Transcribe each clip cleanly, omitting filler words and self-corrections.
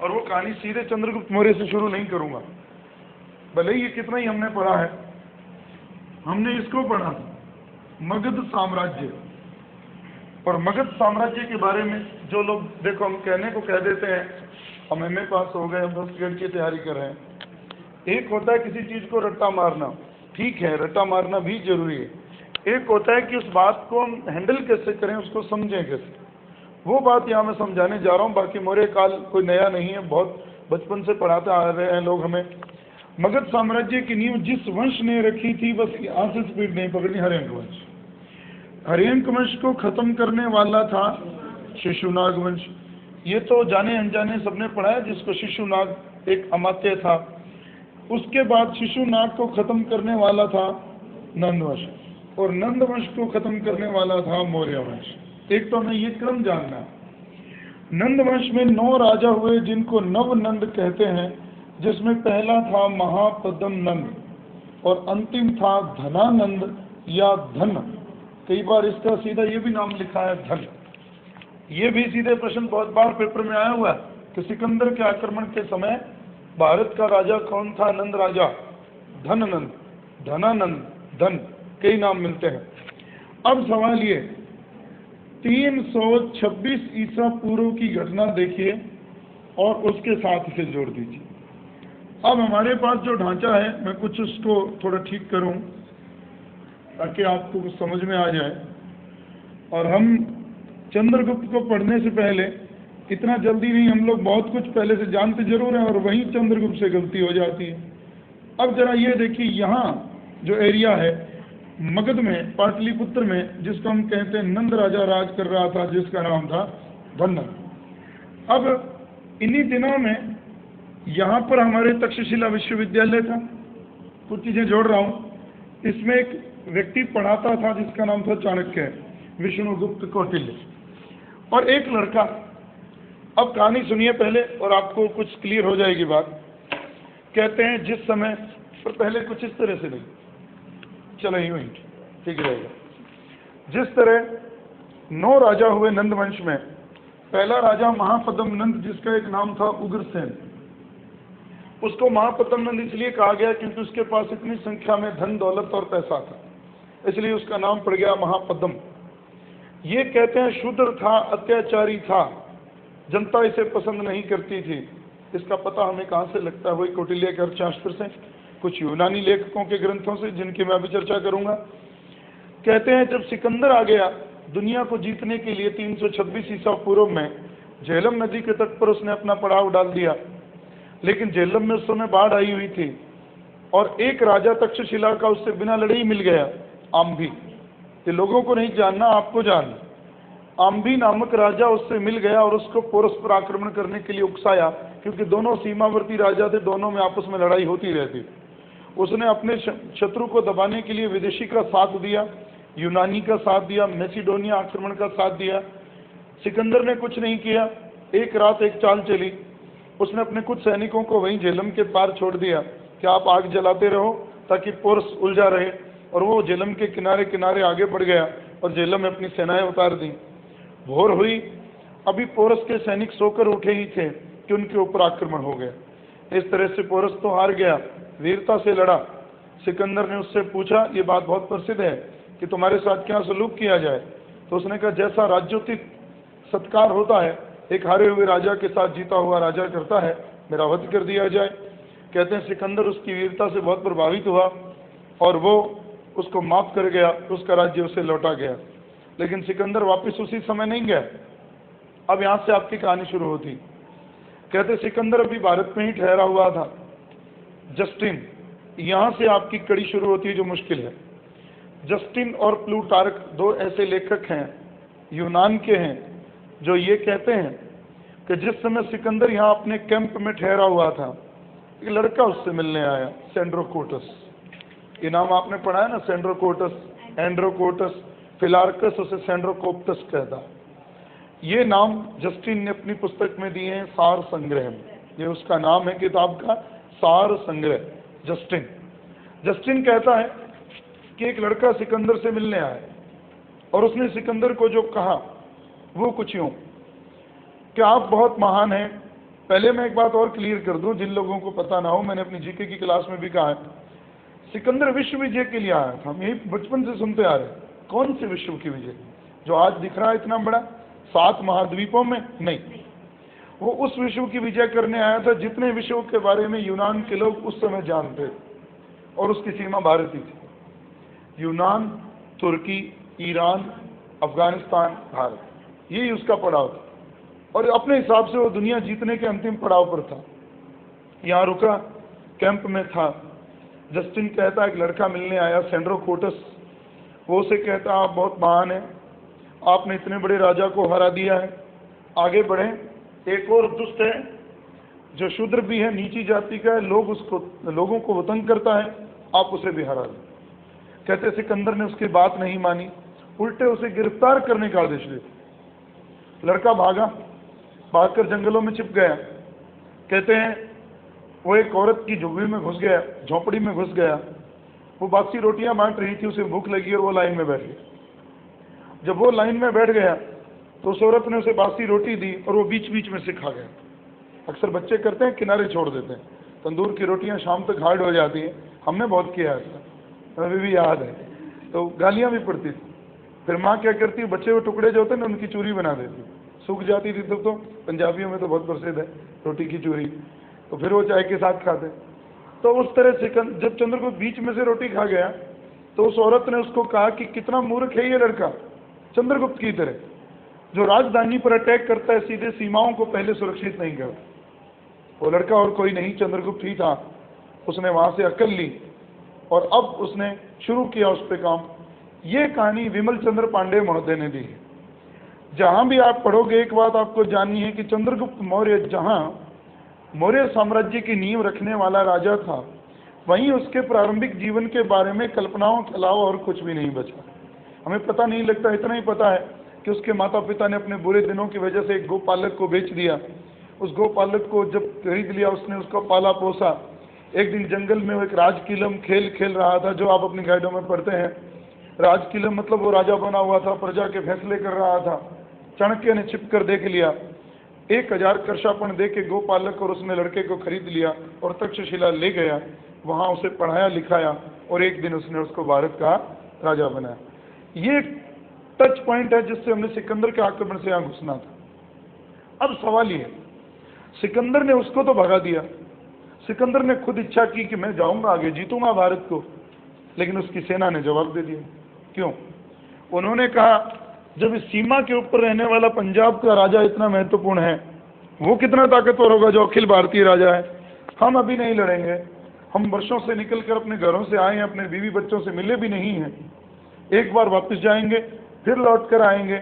और वो कहानी सीधे चंद्रगुप्त मौर्य से शुरू नहीं करूंगा, भले ही ये कितना ही हमने पढ़ा है। हमने इसको पढ़ा मगध साम्राज्य, और मगध साम्राज्य के बारे में जो लोग, देखो हम कहने को कह देते हैं, हम एमए पास हो गए, हम 10 ग्रेड की तैयारी कर रहे हैं। एक होता है किसी चीज़ को रट्टा मारना, ठीक है, रट्टा मारना भी जरूरी है। एक होता है कि उस बात को हम हैंडल कैसे करें, उसको समझें कैसे, वो बात यहाँ मैं समझाने जा रहा हूँ। बाकी मौर्य काल कोई नया नहीं है, बहुत बचपन से पढ़ाते आ रहे हैं लोग हमें। मगध साम्राज्य की नींव जिस वंश ने रखी थी, बस यहाँ से स्पीड नहीं पकड़नी, हर्यंक वंश। हर्यंक वंश को खत्म करने वाला था शिशुनाग वंश। ये तो जाने अनजाने सबने पढ़ा है, जिसको शिशुनाग एक अमात्य था। उसके बाद शिशुनाग को खत्म करने वाला था नंद वंश, और नंद वंश को खत्म करने वाला था मौर्य वंश। एक तो हमें ये क्रम जानना है। नंद वंश में 9 राजा हुए, जिनको नव नंद कहते हैं, जिसमें पहला था महापद्म नंद और अंतिम था धनानंद या धन। कई बार इसका सीधा ये भी नाम लिखा है धन। ये भी सीधे प्रश्न बहुत बार पेपर में आया हुआ है कि सिकंदर के आक्रमण के समय भारत का राजा कौन था? नंद राजा, धननंद, धनानंद, धन, कई नाम मिलते हैं। अब सवाल ये, 326 ईसा पूर्व की घटना देखिए और उसके साथ इसे जोड़ दीजिए। अब हमारे पास जो ढांचा है, मैं कुछ उसको थोड़ा ठीक करूं ताकि आपको कुछ समझ में आ जाए। और हम चंद्रगुप्त को पढ़ने से पहले इतना जल्दी नहीं, हम लोग बहुत कुछ पहले से जानते जरूर हैं और वहीं चंद्रगुप्त से गलती हो जाती है। अब जरा ये देखिए, यहाँ जो एरिया है मगध में, पाटलिपुत्र में, जिसको हम कहते हैं नंद राजा राज कर रहा था, जिसका नाम था धननंद। अब इन्हीं दिनों में यहाँ पर हमारे तक्षशिला विश्वविद्यालय था। कुछ चीजें जोड़ रहा हूँ। इसमें एक व्यक्ति पढ़ाता था जिसका नाम था चाणक्य, विष्णुगुप्त कौटिल्य, और एक लड़का। अब कहानी सुनिए पहले और आपको कुछ क्लियर हो जाएगी बात। कहते हैं जिस समय, पर पहले कुछ इस तरह से नहीं, चलो यूं ही ठीक रहेगा। जिस तरह 9 राजा हुए नंद वंश में, पहला राजा महापद्म नंद, जिसका एक नाम था उग्रसेन। उसको महापद्म नंद इसलिए कहा गया क्योंकि उसके पास इतनी संख्या में धन दौलत और पैसा था, इसलिए उसका नाम पड़ गया महापद्म। ये कहते हैं शूद्र था, अत्याचारी था, जनता इसे पसंद नहीं करती थी। इसका पता हमें कहाँ से लगता है? वही कौटिल्य के अर्थशास्त्र से, कुछ यूनानी लेखकों के ग्रंथों से, जिनकी मैं अभी चर्चा करूंगा। कहते हैं जब सिकंदर आ गया दुनिया को जीतने के लिए 326 ईसा पूर्व में, झेलम नदी के तट पर उसने अपना पड़ाव डाल दिया। लेकिन झेलम में उस समय बाढ़ आई हुई थी और एक राजा तक्षशिला का उससे बिना लड़े ही मिल गया, आम्भी। ये लोगों को नहीं जानना, आपको जानना। आम्भी नामक राजा उससे मिल गया और उसको पोरस पर आक्रमण करने के लिए उकसाया, क्योंकि दोनों सीमावर्ती राजा थे, दोनों में आपस में लड़ाई होती रहती। उसने अपने शत्रु को दबाने के लिए विदेशी का साथ दिया, यूनानी का साथ दिया, मैसिडोनिया आक्रमण का साथ दिया। सिकंदर ने कुछ नहीं किया। एक रात एक चाल चली, उसने अपने कुछ सैनिकों को वहीं झेलम के पार छोड़ दिया कि आप आग जलाते रहो ताकि पोरस उलझा रहे, और वो झेलम के किनारे किनारे आगे बढ़ गया और झेलम में अपनी सेनाएं उतार दी। भोर हुई, अभी पोरस के सैनिक सोकर उठे ही थे कि उनके ऊपर आक्रमण हो गया। इस तरह से पोरस तो हार गया, वीरता से लड़ा। सिकंदर ने उससे पूछा, ये बात बहुत प्रसिद्ध है, कि तुम्हारे साथ क्या सलूक किया जाए? तो उसने कहा जैसा राज्योचित सत्कार होता है एक हारे हुए राजा के साथ जीता हुआ राजा करता है, मेरा वध कर दिया जाए। कहते हैं सिकंदर उसकी वीरता से बहुत प्रभावित हुआ और वो उसको माफ कर गया, उसका राज्य उसे लौटा गया। लेकिन सिकंदर वापस उसी समय नहीं गया। अब यहाँ से आपकी कहानी शुरू होती। कहते सिकंदर अभी भारत में ही ठहरा हुआ था। जस्टिन, यहाँ से आपकी कड़ी शुरू होती है जो मुश्किल है। जस्टिन और प्लूटार्क 2 ऐसे लेखक हैं, यूनान के हैं, जो ये कहते हैं कि जिस समय सिकंदर यहाँ अपने कैंप में ठहरा हुआ था, एक लड़का उससे मिलने आया, सेंड्रोकोटस। ये नाम आपने पढ़ा है ना, सेंड्रोकोटस, एंड्रोकोटस, फिलार्कस, उसे सेंड्रोकोप्टस कहता। ये नाम जस्टिन ने अपनी पुस्तक में दिए हैं, सार संग्रह में। ये उसका नाम है किताब का, सार संग्रह, जस्टिन। जस्टिन कहता है कि एक लड़का सिकंदर से मिलने आया और उसने सिकंदर को जो कहा वो कुछ यूं कि आप बहुत महान हैं, पहले मैं एक बात और क्लियर कर दूं, जिन लोगों को पता ना हो, मैंने अपनी जीके की क्लास में भी कहा है, सिकंदर विश्व विजय के लिए आया था। हम यही बचपन से सुनते आ रहे हैं। कौन से विश्व की विजय? जो आज दिख रहा है इतना बड़ा 7 महाद्वीपों में? नहीं, वो उस विश्व की विजय करने आया था जितने विश्व के बारे में यूनान के लोग उस समय जानते थे, और उसकी सीमा भारत ही थी। यूनान, तुर्की, ईरान, अफगानिस्तान, भारत, यही उसका पड़ाव था। और अपने हिसाब से वो दुनिया जीतने के अंतिम पड़ाव पर था। यहाँ रुका, कैंप में था। जस्टिन कहता, एक लड़का मिलने आया, सेंड्रोकोटस। वो उसे कहता, आप बहुत महान हैं, आपने इतने बड़े राजा को हरा दिया है, आगे बढ़े। एक और दुष्ट है जो शूद्र भी है, नीची जाति का है, लोगों को वो तंग करता है, आप उसे भी हरा दें। कहते सिकंदर ने उसकी बात नहीं मानी, उल्टे उसे गिरफ्तार करने का आदेश दिया। लड़का भागकर जंगलों में छिप गया। कहते हैं वो एक औरत की झुग्गी में घुस गया, झोपड़ी में घुस गया। वो बासी रोटियां बांट रही थी, उसे भूख लगी और वो लाइन में बैठ गया। जब वो लाइन में बैठ गया तो उस औरत ने उसे बासी रोटी दी और वो बीच बीच में से खा गया। अक्सर बच्चे करते हैं, किनारे छोड़ देते हैं। तंदूर की रोटियां शाम तक हार्ड हो जाती हैं, हमने बहुत किया ऐसा, अभी भी याद है। तो गालियां भी पड़ती थी। फिर माँ क्या करती, बच्चे वो टुकड़े जो होते हैं ना, उनकी चूरी बना देती, सूख जाती थी। तो पंजाबियों में तो बहुत प्रसिद्ध है रोटी की चूरी, तो फिर वो चाय के साथ खाते। तो उस तरह से जब चंद्रगुप्त बीच में से रोटी खा गया तो उस औरत ने उसको कहा कि कितना मूर्ख है ये लड़का, चंद्रगुप्त की तरह, जो राजधानी पर अटैक करता है, सीधे सीमाओं को पहले सुरक्षित नहीं करता। वो लड़का और कोई नहीं, चंद्रगुप्त ही था। उसने वहां से अकल ली और अब उसने शुरू किया उस पर काम। ये कहानी विमल चंद्र पांडे महोदय ने दी है। जहां भी आप पढ़ोगे, एक बात आपको जाननी है कि चंद्रगुप्त मौर्य जहां मौर्य साम्राज्य की नींव रखने वाला राजा था, वहीं उसके प्रारंभिक जीवन के बारे में कल्पनाओं के अलावा और कुछ भी नहीं बचा। हमें पता नहीं लगता, इतना ही पता है कि उसके माता पिता ने अपने बुरे दिनों की वजह से एक गोपालक को बेच दिया। उस गोपालक को जब खरीद लिया, उसने उसको पाला पोसा। एक दिन जंगल में वो एक राजकिलम खेल खेल रहा था, जो आप अपनी गाइडों में पढ़ते हैं। राजकिलम मतलब वो राजा बना हुआ था, प्रजा के फैसले कर रहा था। चाणक्य ने छिप कर देख लिया, 1000 कर्षापण दे के गोपालक और उसने लड़के को खरीद लिया और तक्षशिला ले गया। वहां उसे पढ़ाया लिखाया और एक दिन उसने उसको भारत का राजा बनाया। ये टच पॉइंट है जिससे हमने सिकंदर के आक्रमण से यहाँ घुसना था। अब सवाल ये, सिकंदर ने उसको तो भगा दिया। सिकंदर ने खुद इच्छा की कि मैं जाऊंगा आगे, जीतूंगा भारत को, लेकिन उसकी सेना ने जवाब दे दिया। क्यों? उन्होंने कहा, जब इस सीमा के ऊपर रहने वाला पंजाब का राजा इतना महत्वपूर्ण है, वो कितना ताकतवर होगा जो अखिल भारतीय राजा है। हम अभी नहीं लड़ेंगे, हम वर्षों से निकलकर अपने घरों से आए हैं, अपने बीवी बच्चों से मिले भी नहीं हैं, एक बार वापस जाएंगे फिर लौट कर आएंगे।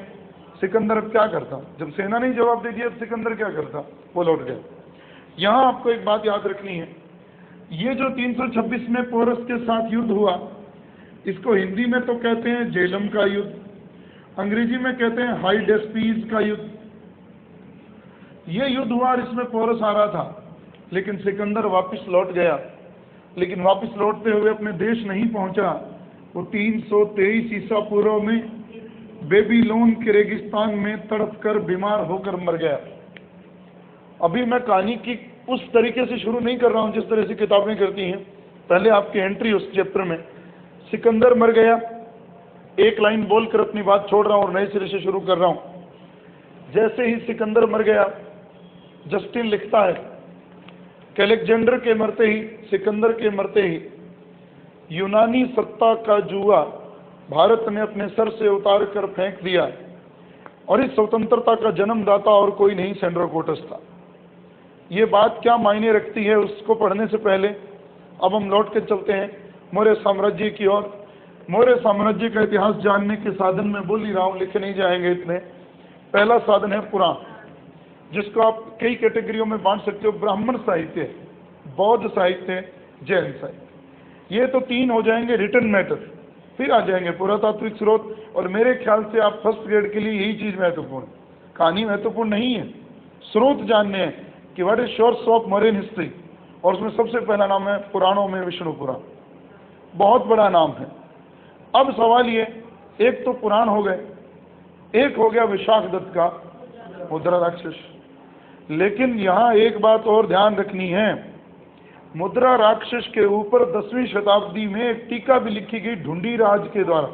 सिकंदर अब क्या करता? जब सेना ने जवाब दे दिया, अब सिकंदर क्या करता? वो लौट गया। यहाँ आपको एक बात याद रखनी है, ये जो 326 में पोरस के साथ युद्ध हुआ, इसको हिंदी में तो कहते हैं झेलम का युद्ध, अंग्रेजी में कहते हैं हाइडेस्पीज का युद्ध। ये युद्ध हुआ और इसमें पोरस हारा था, लेकिन सिकंदर वापस लौट गया। लेकिन वापस लौटते हुए अपने देश नहीं पहुंचा। वो 323 ईसा पूर्व में बेबीलोन के रेगिस्तान में तड़प कर बीमार होकर मर गया। अभी मैं कहानी की उस तरीके से शुरू नहीं कर रहा हूं जिस तरह से किताबें करती हैं। पहले आपकी एंट्री उस चैप्टर में, सिकंदर मर गया। एक लाइन बोलकर अपनी बात छोड़ रहा हूं और नए सिरे से शुरू कर रहा हूं। जैसे ही सिकंदर मर गया, जस्टिन लिखता है कि अलेक्जेंडर के मरते ही, सिकंदर के मरते ही यूनानी सत्ता का जुआ भारत ने अपने सर से उतार कर फेंक दिया, और इस स्वतंत्रता का जन्मदाता और कोई नहीं, सेंड्रोकोटस था। ये बात क्या मायने रखती है उसको पढ़ने से पहले अब हम लौट के चलते हैं मौर्य साम्राज्य की ओर। मौर्य साम्राज्य का इतिहास जानने के साधन में बोल ही रहा हूँ, लिखे नहीं जाएंगे इतने। पहला साधन है पुराण, जिसको आप कई कैटेगरियों में बांट सकते हो। ब्राह्मण साहित्य, बौद्ध साहित्य, जैन साहित्य, ये तो 3 हो जाएंगे रिटन मैटर। फिर आ जाएंगे पुरातात्विक स्रोत, और मेरे ख्याल से आप फर्स्ट ग्रेड के लिए यही चीज महत्वपूर्ण, कहानी महत्वपूर्ण नहीं है, स्रोत जानने हैं कि what is source of modern history. और उसमें सबसे पहला नाम है पुराणों में विष्णु पुराण, बहुत बड़ा नाम है। अब सवाल ये, एक तो पुराण हो गए, एक हो गया विशाख दत्त का मुद्रा राक्षस। लेकिन यहाँ एक बात और ध्यान रखनी है, मुद्रा राक्षस के ऊपर 10वीं शताब्दी में एक टीका भी लिखी गई ढूंढीराज के द्वारा।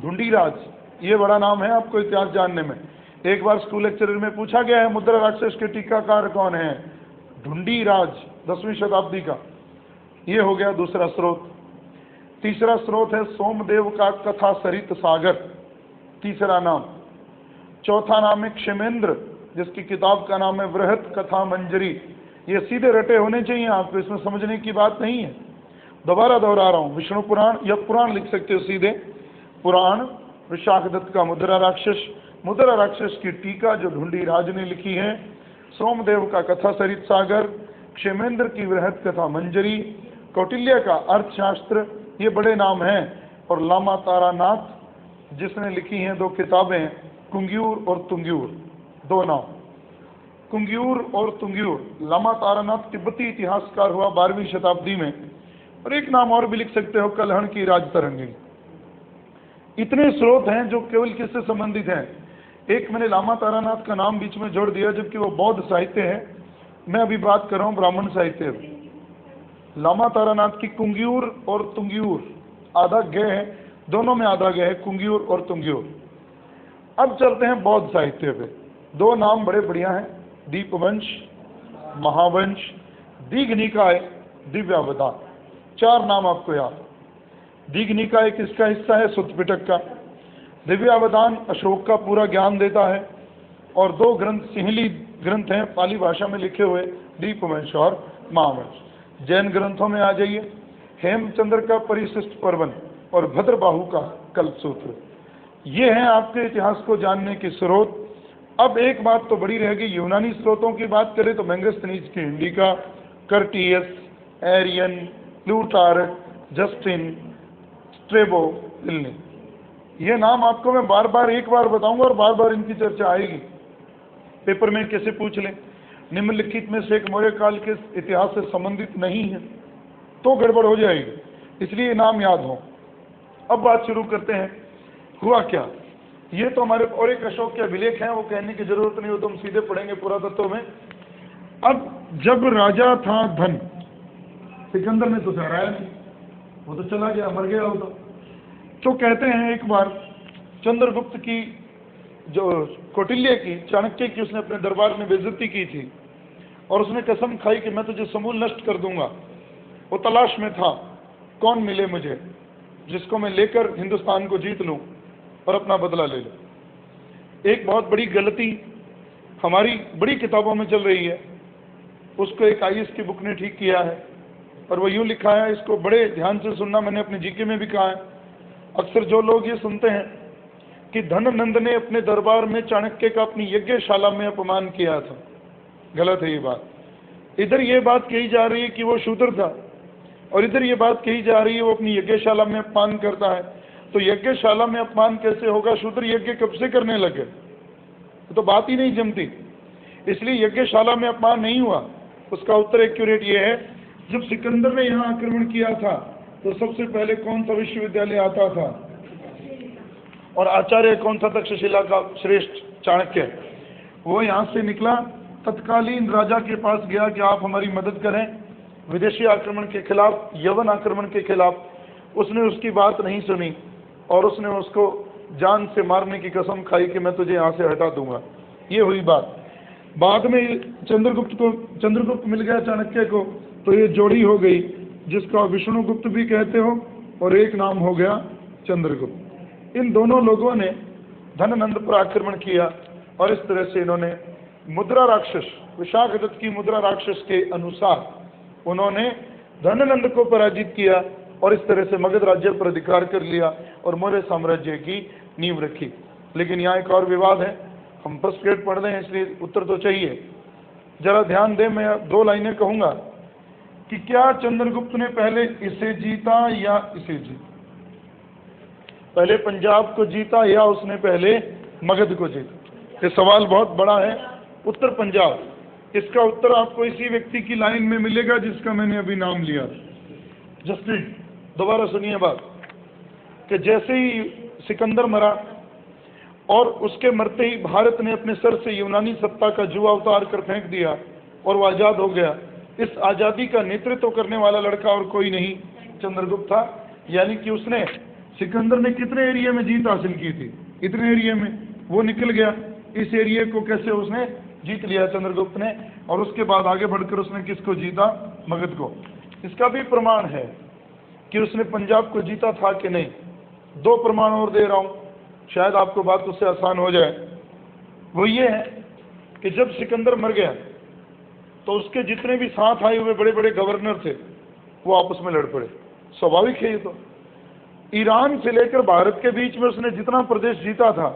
ढूंढीराज, ये बड़ा नाम है आपको इतिहास जानने में। एक बार स्कूल लेक्चर में पूछा गया है मुद्रा राक्षस के टीकाकार कौन है, ढूंढीराज, 10वीं शताब्दी का। ये हो गया दूसरा स्रोत। तीसरा स्रोत है सोमदेव का कथा सरित सागर, तीसरा नाम। चौथा नाम है क्षेमेंद्र, जिसकी किताब का नाम है वृहत कथा मंजरी। ये सीधे रटे होने चाहिए आपको, इसमें समझने की बात नहीं है। दोबारा दोहरा रहा हूँ, विष्णु पुराण या पुराण लिख सकते हो सीधे, पुराण विशाखदत्त का मुद्रा राक्षस की टीका जो ढूंढीराज ने लिखी है, सोमदेव का कथा सरित सागर, क्षेमेंद्र की वृहत कथा मंजरी, कौटिल्य का अर्थशास्त्र, ये बड़े नाम हैं। और लामा तारानाथ जिसने लिखी हैं 2 किताबें, कुंग्यूर और तुंग्यूर, 2 नाम, कुंग्यूर और तुंग्यूर। लामा तारानाथ तिब्बती इतिहासकार हुआ 12वीं शताब्दी में। और एक नाम और भी लिख सकते हो, कलहण की राजतरंगिणी। इतने स्रोत हैं जो केवल किससे संबंधित हैं। एक मैंने लामा तारानाथ का नाम बीच में जोड़ दिया, जबकि वो बौद्ध साहित्य है। मैं अभी बात कर रहा हूँ ब्राह्मण साहित्य। लामा तारानाथ की कुंग्यूर और तुंग्यूर, आधा ग है, दोनों में आधा ग है, कुंग्यूर और तुंग्यूर। अब चलते हैं बौद्ध साहित्य पे। 2 नाम बड़े बढ़िया हैं, दीपवंश, महावंश, दीघनिकाय, दिव्यावतार। 4 नाम आपको याद। दीघनिकाय किसका हिस्सा है, सुत्त पिटक का। दिव्यावतान अशोक का पूरा ज्ञान देता है। और 2 ग्रंथ सिंहली ग्रंथ हैं पाली भाषा में लिखे हुए, दीपवंश और महावंश। जैन ग्रंथों में आ जाइए, हेमचंद्र का परिशिष्ट पर्वन और भद्रबाहु का कल्पसूत्र। ये हैं आपके इतिहास को जानने के स्रोत। अब एक बात तो बड़ी रह गई, यूनानी स्रोतों की बात करें तो मेगस्थनीज की Indica, Curtius, Arrian, Plutarch, Justin, Strabo, Pliny. ये नाम आपको मैं बार बार एक बार बताऊंगा और बार बार इनकी चर्चा आएगी। पेपर में कैसे पूछ लें, निम्नलिखित में से एक मौर्य काल के इतिहास से संबंधित नहीं है तो गड़बड़ हो जाएगी, इसलिए नाम याद हो। अब बात शुरू करते हैं। हुआ क्या, ये तो हमारे और एक अशोक के अभिलेख हैं, वो कहने की जरूरत नहीं हो, तो हम सीधे पढ़ेंगे पुरातत्व में। अब जब राजा था धन, सिकंदर ने तो हराया नहीं, वो तो चला गया, मर गया वो तो कहते हैं एक बार चंद्रगुप्त की, जो कौटिल्य की, चाणक्य की, उसने अपने दरबार में बेइज्जती की थी और उसने कसम खाई कि मैं तुझे समूल नष्ट कर दूंगा। वो तलाश में था कौन मिले मुझे जिसको मैं लेकर हिंदुस्तान को जीत लूं और अपना बदला ले लूं। एक बहुत बड़ी गलती हमारी बड़ी किताबों में चल रही है, उसको एक IAS की बुक ने ठीक किया है और वो यूं लिखा है, इसको बड़े ध्यान से सुनना, मैंने अपने जीके में भी कहा है। अक्सर जो लोग ये सुनते हैं कि धननंद ने अपने दरबार में चाणक्य का अपनी यज्ञशाला में अपमान किया था, गलत है ये बात। इधर ये बात कही जा रही है कि वो शूद्र था और इधर ये बात कही जा रही है वो अपनी यज्ञशाला में अपमान करता है। तो यज्ञशाला में अपमान कैसे होगा, शूद्र यज्ञ कब से करने लगे, तो बात ही नहीं जमती। इसलिए यज्ञशाला में अपमान नहीं हुआ। उसका उत्तर एक्यूरेट ये है, जब सिकंदर ने यहाँ आक्रमण किया था तो सबसे पहले कौन सा विश्वविद्यालय आता था, और आचार्य कौन सा, तक्षशिला का श्रेष्ठ चाणक्य। वो यहाँ से निकला, तत्कालीन राजा के पास गया कि आप हमारी मदद करें विदेशी आक्रमण के खिलाफ, यवन आक्रमण के खिलाफ। उसने उसकी बात नहीं सुनी और उसने उसको जान से मारने की कसम खाई कि मैं तुझे यहाँ से हटा दूंगा। ये हुई बात। बाद में चंद्रगुप्त मिल गया चाणक्य को, तो ये जोड़ी हो गई जिसको आप विष्णुगुप्त भी कहते हो और एक नाम हो गया चंद्रगुप्त। इन दोनों लोगों ने धननंद पर आक्रमण किया और इस तरह से इन्होंने मुद्रा राक्षस, विशाखदत्त की मुद्रा राक्षस के अनुसार उन्होंने धननंद को पराजित किया और इस तरह से मगध राज्य पर अधिकार कर लिया और मौर्य साम्राज्य की नींव रखी। लेकिन यहाँ एक और विवाद है, हम फर्स्ट ग्रेड पढ़ रहे हैं इसलिए उत्तर तो चाहिए। जरा ध्यान दें, मैं 2 लाइनें कहूंगा कि क्या चंद्रगुप्त ने पहले इसे जीता या इसे जीता, पहले पंजाब को जीता या उसने पहले मगध को जीता। ये सवाल बहुत बड़ा है। उत्तर पंजाब, इसका उत्तर आपको इसी व्यक्ति की लाइन में मिलेगा जिसका मैंने अभी नाम लिया। जस्टिन, दोबारा सुनिए बात, कि जैसे ही सिकंदर मरा और उसके मरते ही भारत ने अपने सर से यूनानी सत्ता का जुआ उतार कर फेंक दिया और वो आज़ाद हो गया। इस आज़ादी का नेतृत्व करने वाला लड़का और कोई नहीं, चंद्रगुप्त था। यानी कि उसने, सिकंदर ने कितने एरिया में जीत हासिल की थी, इतने एरिया में वो निकल गया। इस एरिया को कैसे उसने जीत लिया चंद्रगुप्त ने, और उसके बाद आगे बढ़कर उसने किसको जीता, मगध को। इसका भी प्रमाण है कि उसने पंजाब को जीता था कि नहीं। दो प्रमाण और दे रहा हूं, शायद आपको बात उससे आसान हो जाए। वो ये है कि जब सिकंदर मर गया तो उसके जितने भी साथ आए हुए बड़े बड़े गवर्नर थे वो आपस में लड़ पड़े। स्वाभाविक है ये तो। ईरान से लेकर भारत के बीच में उसने जितना प्रदेश जीता था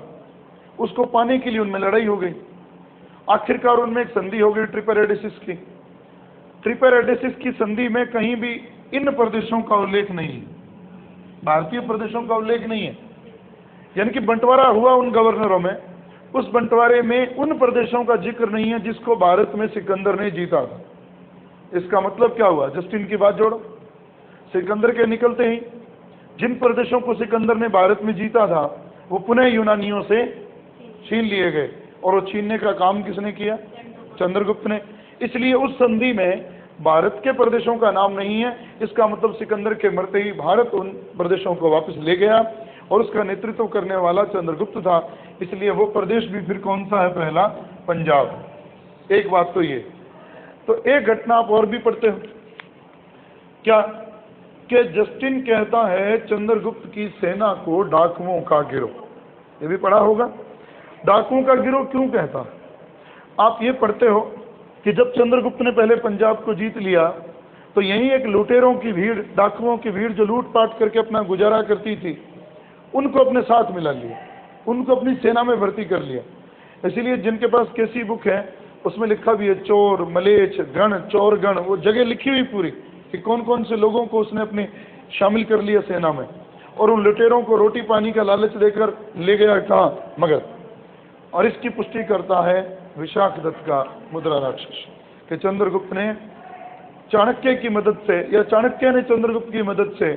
उसको पाने के लिए उनमें लड़ाई हो गई। आखिरकार उनमें एक संधि हो गई ट्रिपरेडिसिस की। ट्रिपरेडिसिस की संधि में कहीं भी इन प्रदेशों का उल्लेख नहीं है, भारतीय प्रदेशों का उल्लेख नहीं है। यानी कि बंटवारा हुआ उन गवर्नरों में, उस बंटवारे में उन प्रदेशों का जिक्र नहीं है जिसको भारत में सिकंदर ने जीता था। इसका मतलब क्या हुआ, जस्टिन की बात जोड़ो। सिकंदर के निकलते ही जिन प्रदेशों को सिकंदर ने भारत में जीता था वो पुनः यूनानियों से छीन लिए गए, और वो छीनने का काम किसने किया, चंद्रगुप्त ने। इसलिए उस संधि में भारत के प्रदेशों का नाम नहीं है। इसका मतलब सिकंदर के मरते ही भारत उन प्रदेशों को वापस ले गया, और उसका नेतृत्व करने वाला चंद्रगुप्त था। इसलिए वो प्रदेश भी फिर कौन सा है, पहला पंजाब। एक बात तो ये। तो एक घटना आप और भी पढ़ते हो क्या, कि जस्टिन कहता है चंद्रगुप्त की सेना को डाकुओं का गिरोह। ये भी पढ़ा होगा। डाकुओं का गिरोह क्यों कहता, आप ये पढ़ते हो कि जब चंद्रगुप्त ने पहले पंजाब को जीत लिया तो यहीं एक लुटेरों की भीड़, डाकुओं की भीड़ जो लूटपाट करके अपना गुजारा करती थी, उनको अपने साथ मिला लिया, उनको अपनी सेना में भर्ती कर लिया। इसीलिए जिनके पास कैसी बुक है उसमें लिखा भी है चोर, मलेच्छ, गण, चोर गण, वो जगह लिखी हुई पूरी कि कौन कौन से लोगों को उसने अपने शामिल कर लिया सेना में। और उन लुटेरों को रोटी पानी का लालच देकर ले गया कहाँ, मगध। और इसकी पुष्टि करता है विशाखदत्त का मुद्रा राक्षस, कि चंद्रगुप्त ने चाणक्य की मदद से, या चाणक्य ने चंद्रगुप्त की मदद से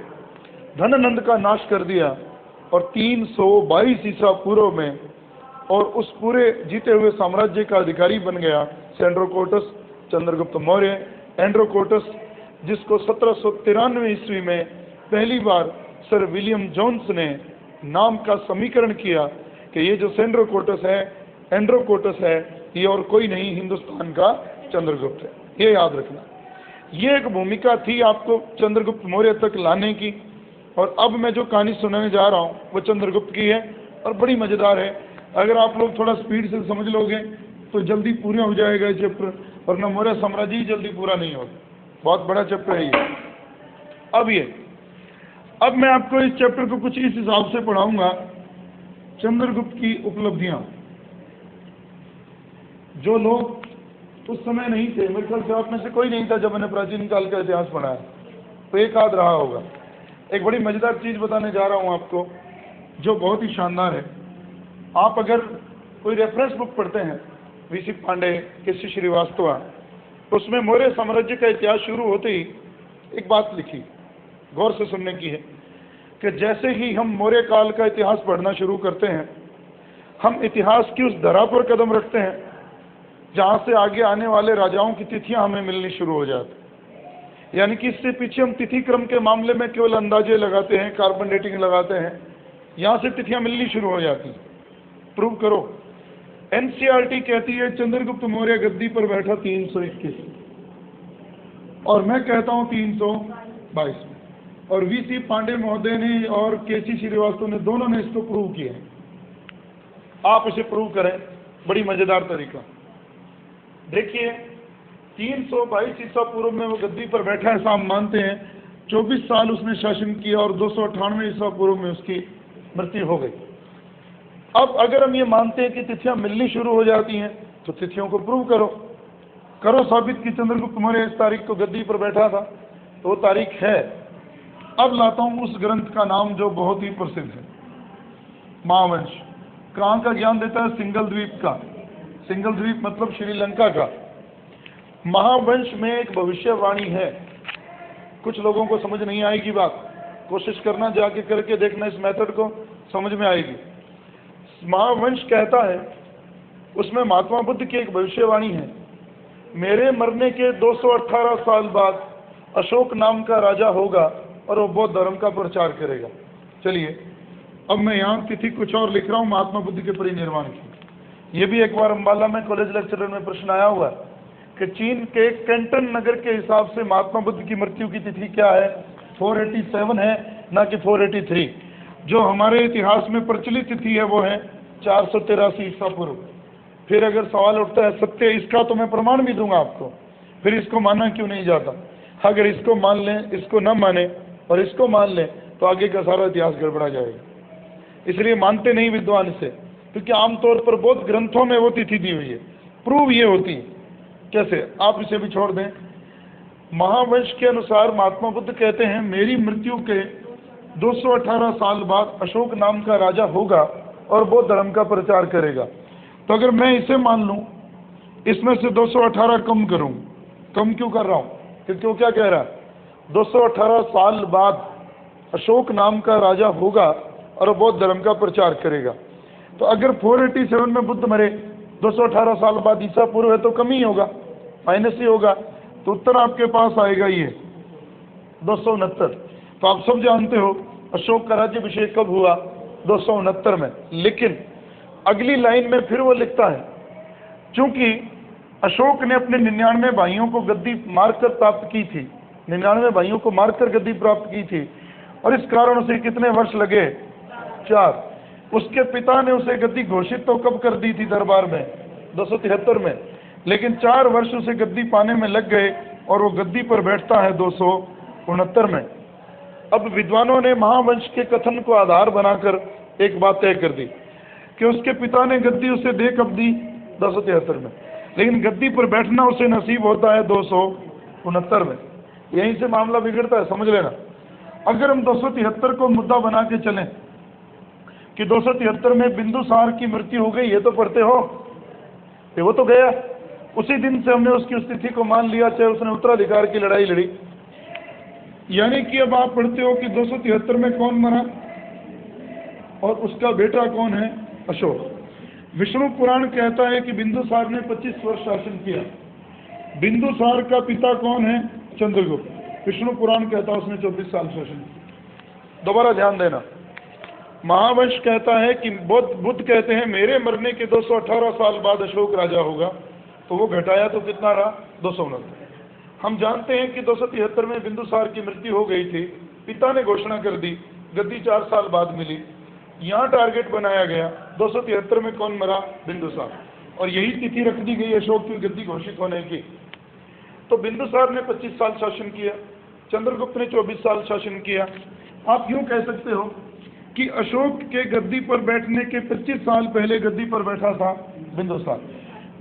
धननंद का नाश कर दिया, और 322 ईसा पूर्व में, और उस पूरे जीते हुए साम्राज्य का अधिकारी बन गया सेंड्रोकोटस चंद्रगुप्त मौर्य। एंड्रोकोटस, जिसको 1793 ईस्वी में पहली बार सर विलियम जोन्स ने नाम का समीकरण किया कि ये जो सेंड्रोकोटस है, एंड्रोकोटस है, ये और कोई नहीं हिंदुस्तान का चंद्रगुप्त है। ये याद रखना। ये एक भूमिका थी आपको चंद्रगुप्त मौर्य तक लाने की। और अब मैं जो कहानी सुनाने जा रहा हूँ वो चंद्रगुप्त की है और बड़ी मज़ेदार है। अगर आप लोग थोड़ा स्पीड से समझ लोगे तो जल्दी पूरा हो जाएगा ये चैप्टर, वरना मौर्य साम्राज्य ही जल्दी पूरा नहीं होगा। बहुत बड़ा चैप्टर है ये। अब मैं आपको इस चैप्टर को कुछ इस हिसाब से पढ़ाऊंगा, चंद्रगुप्त की उपलब्धियां। जो लोग उस समय नहीं थे, मेरे ख्याल से आप में से कोई नहीं था जब मैंने प्राचीन काल का इतिहास पढ़ा है, तो एक आध रहा होगा। एक बड़ी मजेदार चीज बताने जा रहा हूं आपको जो बहुत ही शानदार है। आप अगर कोई रेफरेंस बुक पढ़ते हैं, वीसी पांडे, केसी श्रीवास्तव, तो उसमें मौर्य साम्राज्य का इतिहास शुरू होते ही एक बात लिखी, गौर से सुनने की है, कि जैसे ही हम मौर्य काल का इतिहास पढ़ना शुरू करते हैं, हम इतिहास की उस धरा पर कदम रखते हैं जहाँ से आगे आने वाले राजाओं की तिथियां हमें मिलनी शुरू हो जाती। यानी कि इससे पीछे हम तिथि क्रम के मामले में केवल अंदाजे लगाते हैं, कार्बन डेटिंग लगाते हैं, यहाँ से तिथियां मिलनी शुरू हो जाती। प्रूव करो। एनसीईआरटी कहती है चंद्रगुप्त मौर्य गद्दी पर बैठा 321, और मैं कहता हूँ 322 में, और वीसी पांडे महोदय ने और केसी श्रीवास्तव ने, दोनों ने इसको प्रूव किया है। आप इसे प्रूव करें, बड़ी मजेदार तरीका। देखिए 322 ईसा पूर्व में वो गद्दी पर बैठा, ऐसा हम मानते हैं। 24 साल उसने शासन किया और 298 ईसा पूर्व में उसकी मृत्यु हो गई। अब अगर हम ये मानते हैं कि तिथियां मिलनी शुरू हो जाती हैं, तो तिथियों को प्रूव करो साबित कि चंद्रगुप्त मौर्य इस तारीख को गद्दी पर बैठा था, तो वो तारीख है। अब लाता हूं उस ग्रंथ का नाम जो बहुत ही प्रसिद्ध है, महावंश। कहाँ का ज्ञान देता है? सिंगल द्वीप का। सिंगल द्वीप मतलब श्रीलंका का। महावंश में एक भविष्यवाणी है। कुछ लोगों को समझ नहीं आएगी बात, कोशिश करना, जाके करके देखना, इस मेथड को समझ में आएगी। महावंश कहता है, उसमें महात्मा बुद्ध की एक भविष्यवाणी है, मेरे मरने के 218 साल बाद अशोक नाम का राजा होगा और वो बौद्ध धर्म का प्रचार करेगा। चलिए अब मैं यहाँ तिथि कुछ और लिख रहा हूँ महात्मा बुद्ध के परिनिर्वाण की। ये भी एक बार अम्बाला में कॉलेज लेक्चरर में प्रश्न आया हुआ है कि चीन के कैंटन नगर के हिसाब से महात्मा बुद्ध की मृत्यु की तिथि क्या है, 487 है ना कि 483। जो हमारे इतिहास में प्रचलित तिथि है वो है 483 ईसा पूर्व। फिर अगर सवाल उठता है सत्य इसका, तो मैं प्रमाण भी दूंगा आपको, फिर इसको माना क्यों नहीं जाता। अगर इसको मान लें, इसको न माने और इसको मान लें तो आगे का सारा इतिहास गड़बड़ा जाएगा। इसलिए मानते नहीं विद्वान इसे, क्योंकि आमतौर पर बहुत ग्रंथों में वो तिथि दी हुई है। प्रूव ये होती है कैसे, आप इसे भी छोड़ दें। महावंश के अनुसार महात्मा बुद्ध कहते हैं मेरी मृत्यु के 218 साल बाद अशोक नाम का राजा होगा और बौद्ध धर्म का प्रचार करेगा। तो अगर मैं इसे मान लूं, इसमें से 218 कम करूं, कम क्यों कर रहा हूं, क्योंकि वो क्या कह रहा है, 218 साल बाद अशोक नाम का राजा होगा और बौद्ध धर्म का प्रचार करेगा। तो अगर 487 में बुद्ध मरे, 218 साल बाद ईसा पूर्व है, तो कम ही होगा, माइनस ही होगा। तो उत्तर आपके पास आएगा ये 269। तो आप सब जानते हो अशोक का राज्याभिषेक कब हुआ, 269 में। लेकिन अगली लाइन में फिर वो लिखता है, चूंकि अशोक ने अपने 99 भाइयों को गद्दी मारकर प्राप्त की थी, 99 भाइयों को मारकर गद्दी प्राप्त की थी, और इस कारण से कितने वर्ष लगे, 4। उसके पिता ने उसे गद्दी घोषित तो कब कर दी थी दरबार में, 273 में, लेकिन 4 वर्ष उसे गद्दी पाने में लग गए और वो गद्दी पर बैठता है 269 में। अब विद्वानों ने महावंश के कथन को आधार बनाकर एक बात तय कर दी कि उसके पिता ने गद्दी उसे दे कब दी, 273 में, लेकिन गद्दी पर बैठना उसे नसीब होता है 269 में। यहीं से मामला बिगड़ता है, समझ लेना। अगर हम 273 को मुद्दा बना के चलें कि 273 में बिंदुसार की मृत्यु हो गई, ये तो पढ़ते हो, ये वो तो गया, उसी दिन से हमने उसकी स्थिति को मान लिया, चाहे उसने उत्तराधिकार की लड़ाई लड़ी। यानी कि अब आप पढ़ते हो कि 273 में कौन मरा और उसका बेटा कौन है, अशोक। विष्णु पुराण कहता है कि बिंदुसार ने 25 वर्ष शासन किया। बिंदुसार का पिता कौन है, चंद्रगुप्त। विष्णु पुराण कहता है उसने 24 साल शासन किया। दोबारा ध्यान देना, महावंश कहता है कि बुद्ध कहते हैं मेरे मरने के 218 साल बाद अशोक राजा होगा, तो वो घटाया तो कितना रहा, 269। हम जानते हैं कि 273 में बिंदुसार की मृत्यु हो गई थी, पिता ने घोषणा कर दी, गद्दी 4 साल बाद मिली। यहाँ टारगेट बनाया गया 273 में कौन मरा, बिंदुसार, और यही तिथि रख दी गई अशोक की गद्दी घोषित होने की। तो बिंदुसार ने 25 साल शासन किया, चंद्रगुप्त ने 24 साल शासन किया। आप यूं कह सकते हो कि अशोक के गद्दी पर बैठने के 25 साल पहले गद्दी पर बैठा था बिंदुसार,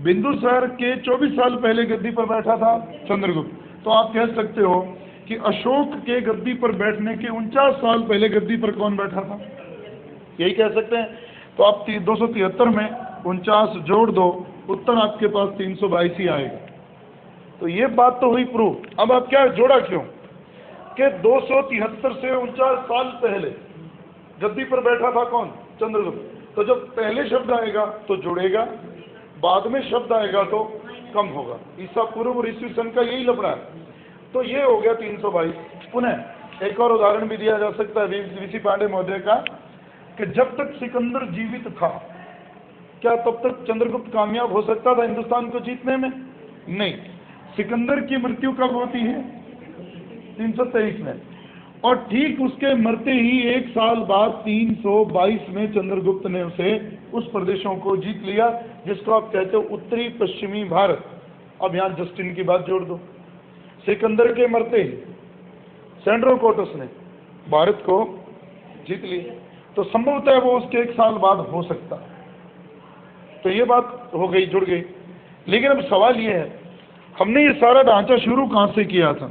बिंदुसार के 24 साल पहले गद्दी पर बैठा था चंद्रगुप्त। तो आप कह सकते हो कि अशोक के गद्दी पर बैठने के 49 साल पहले गद्दी पर कौन बैठा था, यही कह सकते हैं। तो आप 273 में 49 जोड़ दो, उत्तर आपके पास 322 ही आएगा। तो ये बात तो हुई प्रूफ। अब आप क्या जोड़ा क्यों कि 273 से 49 साल पहले गद्दी पर बैठा था कौन, चंद्रगुप्त। तो जब पहले शब्द आएगा तो जुड़ेगा, बाद में शब्द आएगा तो कम होगा। ईसा पूर्व और ईस्वी सन का यही लफड़ा है। तो ये हो गया 322। पुनः एक और उदाहरण भी दिया जा सकता है वीसी पांडे महोदय का, कि जब तक सिकंदर जीवित था, क्या तब तक चंद्रगुप्त कामयाब हो सकता था हिंदुस्तान को जीतने में? नहीं। सिकंदर की मृत्यु कब होती है, 323 में, और ठीक उसके मरते ही 1 साल बाद 322 में चंद्रगुप्त ने उसे उस प्रदेशों को जीत लिया जिसको आप कहते हो उत्तरी पश्चिमी भारत। अब यहाँ जस्टिन की बात जोड़ दो, सिकंदर के मरते ही सेंड्रोकोटस ने भारत को जीत लिया, तो संभवतः वो उसके 1 साल बाद हो सकता है। तो ये बात हो गई, जुड़ गई। लेकिन अब सवाल ये है, हमने ये सारा ढांचा शुरू कहाँ से किया था,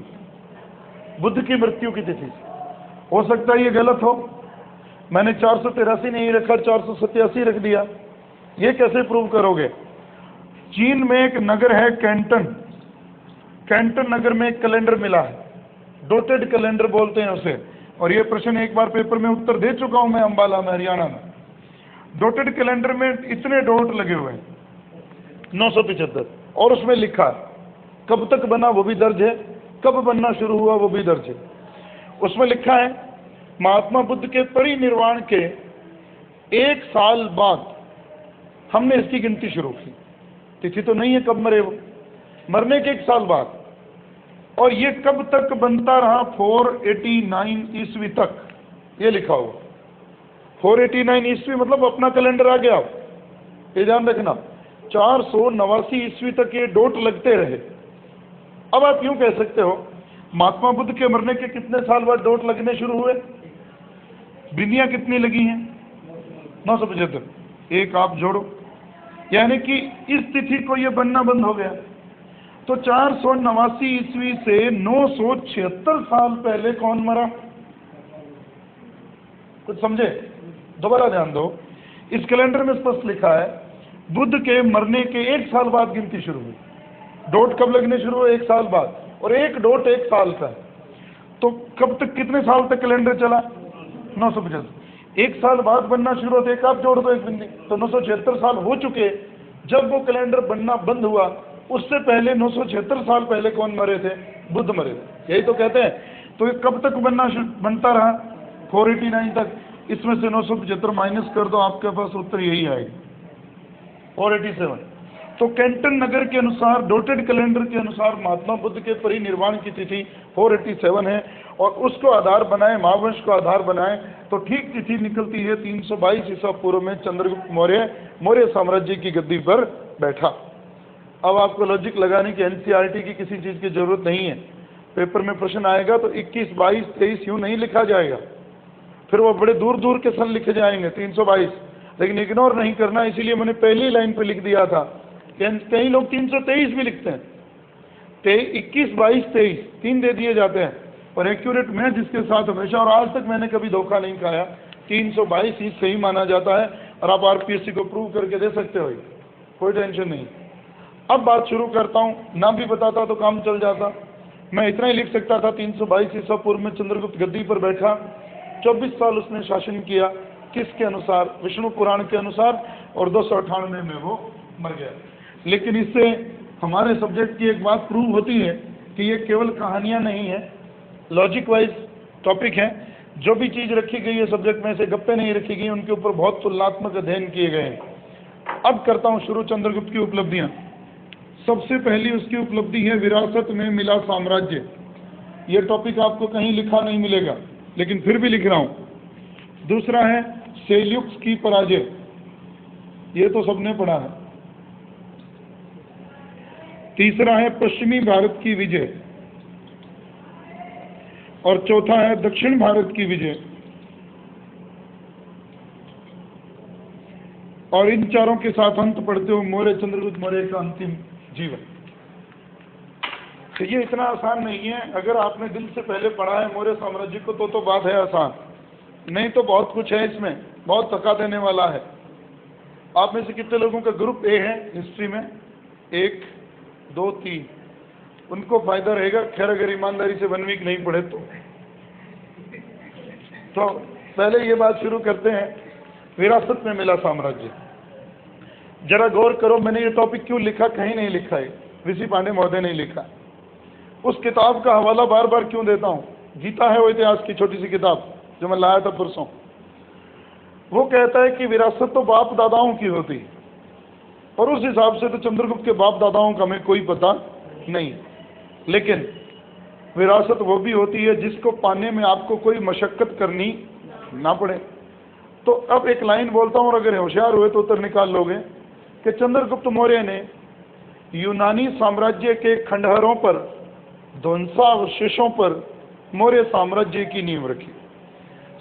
बुद्ध की मृत्यु की तिथि। हो सकता है ये गलत हो, मैंने 483 नहीं रखा, 487 रख दिया। ये कैसे प्रूव करोगे? चीन में एक नगर है कैंटन, कैंटन नगर में एक कैलेंडर मिला है, डोटेड कैलेंडर बोलते हैं उसे, और ये प्रश्न एक बार पेपर में उत्तर दे चुका हूं मैं अम्बाला में, हरियाणा में। डॉटेड कैलेंडर में इतने डॉट लगे हुए हैं 975, और उसमें लिखा है कब तक बना वो भी दर्ज है, कब बनना शुरू हुआ वो भी दर्ज है। उसमें लिखा है महात्मा बुद्ध के परिनिर्वाण के 1 साल बाद हमने इसकी गिनती शुरू की। तिथि तो नहीं है कब मरे वो, मरने के 1 साल बाद। और ये कब तक बनता रहा, 489 ईस्वी तक, ये लिखा हुआ। 489 ईस्वी मतलब अपना कैलेंडर आ गया, ये ध्यान रखना। 489 ईस्वी तक ये डोट लगते रहे। अब आप यूं कह सकते हो महात्मा बुद्ध के मरने के कितने साल बाद डोट लगने शुरू हुए? बिंदियां कितनी लगी हैं? 975, एक आप जोड़ो, यानी कि इस तिथि को ये बनना बंद हो गया। तो 489 ईस्वी से 976 साल पहले कौन मरा? कुछ समझे? दोबारा ध्यान दो, इस कैलेंडर में स्पष्ट लिखा है बुद्ध के मरने के 1 साल बाद गिनती शुरू हुई। डॉट कब लगने शुरू हुए? 1 साल बाद, और एक डॉट 1 साल का है। तो कब तक, कितने साल तक कैलेंडर चला? 975। 1 साल बाद बनना शुरू होता है, एक आप जोड़ दो एक बिंदी, तो 976 साल हो चुके जब वो कैलेंडर बनना बंद हुआ। उससे पहले 976 साल पहले कौन मरे थे? बुद्ध मरे थे, यही तो कहते हैं। तो ये कब तक बनता रहा? 489 तक। इसमें से 975 माइनस कर दो, आपके पास उत्तर यही आएगा, 487। तो कैंटन नगर के अनुसार, डॉटेड कैलेंडर के अनुसार महात्मा बुद्ध के परिनिर्वाण की तिथि 487 है, और उसको आधार बनाए, महावंश को आधार बनाए, तो ठीक तिथि निकलती है 322 ईसा पूर्व में चंद्रगुप्त मौर्य साम्राज्य की गद्दी पर बैठा। अब आपको लॉजिक लगाने की एनसीईआरटी की किसी चीज़ की जरूरत नहीं है। पेपर में प्रश्न आएगा तो 21, 22, 23 यूँ नहीं लिखा जाएगा, फिर वो बड़े दूर दूर के सन लिखे जाएंगे 322, लेकिन इग्नोर नहीं करना। इसीलिए मैंने पहली लाइन पे लिख दिया था। कई लोग 323 भी लिखते हैं, 21, 22, 23 3 दे दिए जाते हैं, और एक्यूरेट मैं जिसके साथ हमेशा, और आज तक मैंने कभी धोखा नहीं खाया, 322 ही सही माना जाता है, और आप आरपीएससी को प्रूव करके दे सकते हो, कोई टेंशन नहीं। अब बात शुरू करता हूँ, नाम भी बताता तो काम चल जाता। मैं इतना ही लिख सकता था 322 ईसा पूर्व में चंद्रगुप्त गद्दी पर बैठा, 24 साल उसने शासन किया, किसके अनुसार? विष्णु पुराण के अनुसार, और 298 में वो मर गया। लेकिन इससे हमारे सब्जेक्ट की एक बात प्रूव होती है कि ये केवल कहानियां नहीं है, लॉजिक वाइज टॉपिक है। जो भी चीज़ रखी गई है सब्जेक्ट में से गप्पे नहीं रखी गई, उनके ऊपर बहुत तुलनात्मक अध्ययन किए गए हैं। अब करता हूँ शुरू चंद्रगुप्त की उपलब्धियाँ। सबसे पहली उसकी उपलब्धि है विरासत में मिला साम्राज्य। ये टॉपिक आपको कहीं लिखा नहीं मिलेगा, लेकिन फिर भी लिख रहा हूँ। दूसरा है सेल्यूक्स की पराजय, ये तो सबने पढ़ा है। तीसरा है पश्चिमी भारत की विजय, और चौथा है दक्षिण भारत की विजय। और इन चारों के साथ अंत पढ़ते हो मौर्य चंद्रगुप्त मौर्य का अंतिम जीवन। तो ये इतना आसान नहीं है, अगर आपने दिल से पहले पढ़ा है मौर्य साम्राज्य को तो बात है आसान, नहीं तो बहुत कुछ है इसमें, बहुत थका देने वाला है। आप में से कितने लोगों का ग्रुप ए है हिस्ट्री में? 1, 2, 3, उनको फायदा रहेगा। खैर अगर ईमानदारी से 1 वीक नहीं पढ़े तो पहले ये बात शुरू करते हैं, विरासत में मिला साम्राज्य। जरा गौर करो, मैंने ये टॉपिक क्यों लिखा? कहीं नहीं लिखा है, वीसी पांडे महोदय ने लिखा। उस किताब का हवाला बार बार क्यों देता हूँ? गीता है वो इतिहास की छोटी सी किताब जो मैं लाया था परसों। वो कहता है कि विरासत तो बाप दादाओं की होती है, और उस हिसाब से तो चंद्रगुप्त के बाप दादाओं का हमें कोई पता नहीं। लेकिन विरासत वो भी होती है जिसको पाने में आपको कोई मशक्कत करनी ना पड़े। तो अब एक लाइन बोलता हूँ, और अगर होशियार हुए तो उत्तर निकाल लोगे कि चंद्रगुप्त मौर्य ने यूनानी साम्राज्य के खंडहरों पर, ध्वंसावशेषों पर मौर्य साम्राज्य की नींव रखी।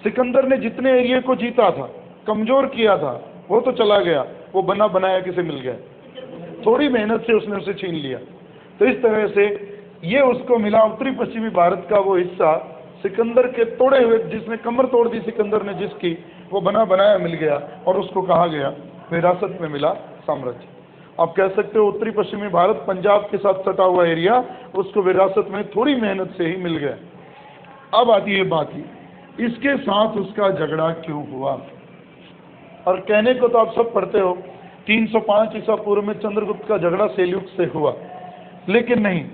सिकंदर ने जितने एरिया को जीता था, कमजोर किया था, वो तो चला गया, वो बना बनाया किसे मिल गया, थोड़ी मेहनत से उसने उसे छीन लिया। तो इस तरह से ये उसको मिला उत्तरी पश्चिमी भारत का वो हिस्सा, सिकंदर के तोड़े हुए, जिसने कमर तोड़ दी सिकंदर ने जिसकी, वो बना बनाया मिल गया, और उसको कहा गया विरासत में मिला साम्राज्य। आप कह सकते हो उत्तरी पश्चिमी भारत पंजाब के साथ सटा हुआ एरिया, उसको विरासत में थोड़ी मेहनत से ही मिल गया। अब आती है बात ही, इसके साथ उसका झगड़ा क्यों हुआ? और कहने को तो आप सब पढ़ते हो 305 ईसा पूर्व में चंद्रगुप्त का झगड़ा सेल्यूक से हुआ, लेकिन नहीं,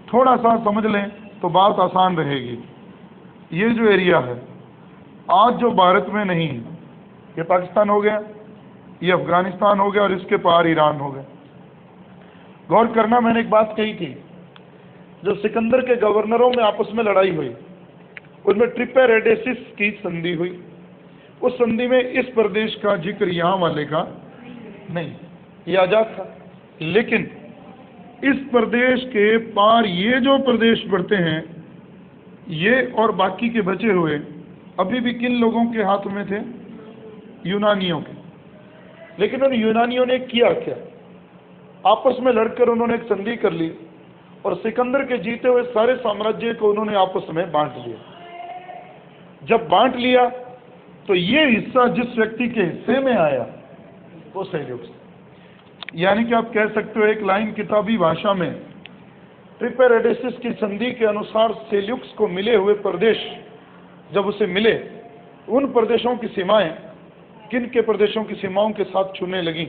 थोड़ा सा समझ लें तो बात आसान रहेगी। ये जो एरिया है आज जो भारत में नहीं है, ये पाकिस्तान हो गया, ये अफगानिस्तान हो गया और इसके पार ईरान हो गया। गौर करना, मैंने एक बात कही थी, जो सिकंदर के गवर्नरों में आपस में लड़ाई हुई उसमें ट्रिपेरेडेसिस की संधि हुई। उस संधि में इस प्रदेश का जिक्र यहाँ वाले का नहीं, ये आजाद था, लेकिन इस प्रदेश के पार ये जो प्रदेश बढ़ते हैं, ये और बाकी के बचे हुए अभी भी किन लोगों के हाथ में थे? यूनानियों के। लेकिन उन यूनानियों ने किया क्या? आपस में लड़कर उन्होंने एक संधि कर ली और सिकंदर के जीते हुए सारे साम्राज्य को उन्होंने आपस में बांट लिया। जब बांट लिया तो ये हिस्सा जिस व्यक्ति के हिस्से में आया वो सेल्यूक्स, यानी कि आप कह सकते हो एक लाइन किताबी भाषा में, ट्रिपेरेडेसिस की संधि के अनुसार सेल्यूक्स को मिले हुए प्रदेश जब उसे मिले, उन प्रदेशों की सीमाएं किन के प्रदेशों की सीमाओं के साथ छूने लगी?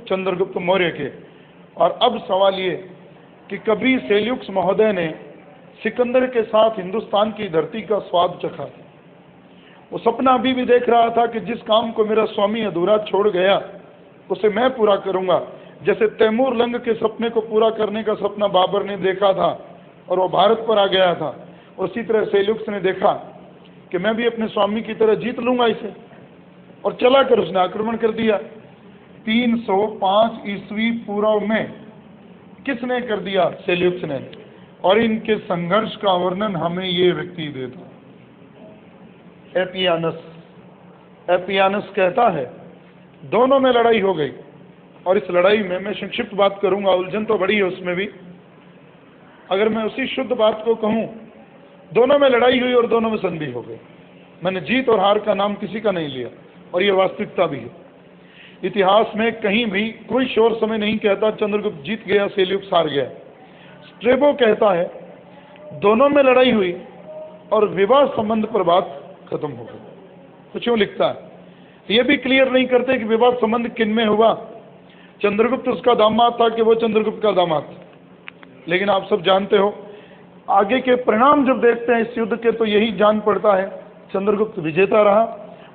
चंद्रगुप्त मौर्य के। और अब सवाल ये कि कभी सेल्यूक्स महोदय ने सिकंदर के साथ हिंदुस्तान की धरती का स्वाद चखा? वो सपना अभी भी देख रहा था कि जिस काम को मेरा स्वामी अधूरा छोड़ गया उसे मैं पूरा करूंगा। जैसे तैमूर लंग के सपने को पूरा करने का सपना बाबर ने देखा था और वो भारत पर आ गया था, उसी तरह सेल्यूक्स ने देखा कि मैं भी अपने स्वामी की तरह जीत लूंगा इसे, और चला कर उसने आक्रमण कर दिया। 305 ईस्वी पूर्व में किसने कर दिया? सेल्यूक्स ने। और इनके संघर्ष का वर्णन हमें ये व्यक्ति देता, एपियानस। एपियानस कहता है दोनों में लड़ाई हो गई, और इस लड़ाई में मैं संक्षिप्त बात करूंगा, उलझन तो बड़ी है उसमें भी। अगर मैं उसी शुद्ध बात को कहूं, दोनों में लड़ाई हुई और दोनों में संधि हो गई। मैंने जीत और हार का नाम किसी का नहीं लिया, और ये वास्तविकता भी है। इतिहास में कहीं भी कोई शोर समय नहीं कहता चंद्रगुप्त जीत गया, सेल्यूक्स हार गया। स्ट्रेबो कहता है दोनों में लड़ाई हुई और विवाह संबंध पर बात खत्म हो गई। तो क्यों लिखता है? ये भी क्लियर नहीं करते कि विवाह संबंध किन में हुआ। चंद्रगुप्त उसका दामाद था कि वो चंद्रगुप्त का दामाद था। लेकिन आप सब जानते हो आगे के परिणाम जब देखते हैं इस युद्ध के, तो यही जान पड़ता है चंद्रगुप्त विजेता रहा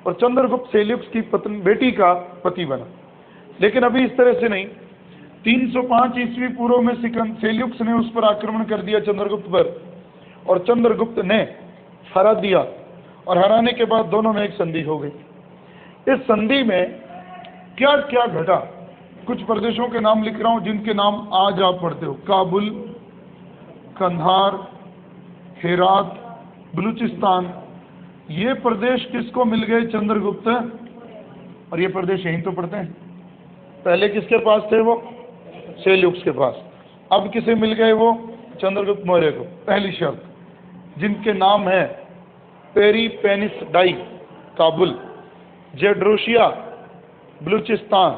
और चंद्रगुप्त सेल्यूक्स की बेटी का पति बना। लेकिन अभी इस तरह से नहीं। 305 ईस्वी पूर्व में सेल्यूक्स ने उस पर आक्रमण कर दिया चंद्रगुप्त पर, और चंद्रगुप्त ने हरा दिया, और हराने के बाद दोनों में एक संधि हो गई। इस संधि में क्या क्या घटा? कुछ प्रदेशों के नाम लिख रहा हूं जिनके नाम आज आप पढ़ते हो, काबुल, कंधार, हेरात, बलूचिस्तान। ये प्रदेश किसको मिल गए? चंद्रगुप्त। और ये प्रदेश यहीं तो पढ़ते हैं। पहले किसके पास थे? वो सेल्यूक्स के पास। अब किसे मिल गए? वो चंद्रगुप्त मौर्य को। पहली शर्त, जिनके नाम है पेरीपेनिस डाई काबुल, जेड्रोशिया बलूचिस्तान,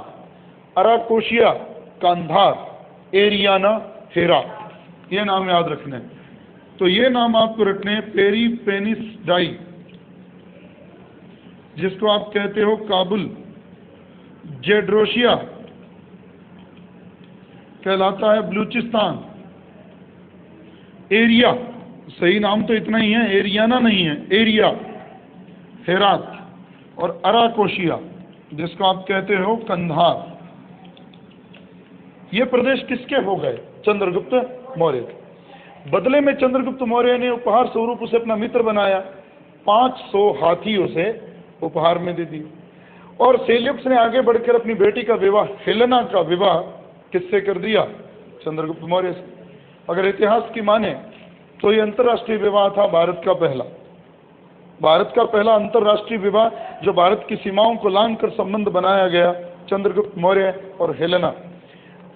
अराकोशिया कंधार, एरियाना हेरात। ये नाम याद रखने। तो ये नाम आपको रखने, पेरीपेनिस डाई जिसको आप कहते हो काबुल, जेड्रोशिया कहलाता है बलूचिस्तान, एरिया, सही नाम तो इतना ही है, एरियाना नहीं है, एरिया, हेरात, और अराकोशिया जिसको आप कहते हो कंधार। ये प्रदेश किसके हो गए? चंद्रगुप्त मौर्य के। बदले में चंद्रगुप्त मौर्य ने उपहार स्वरूप उसे अपना मित्र बनाया, 500 हाथी उसे उपहार में दे दी। और सेल्यूक्स ने आगे बढ़कर अपनी बेटी का विवाह, हेलेना का विवाह किससे कर दिया? चंद्रगुप्त मौर्य से। अगर इतिहास की माने तो ये अंतर्राष्ट्रीय विवाह था भारत का पहला अंतर्राष्ट्रीय विवाह, जो भारत की सीमाओं को लांघकर संबंध बनाया गया, चंद्रगुप्त मौर्य और हेलेना।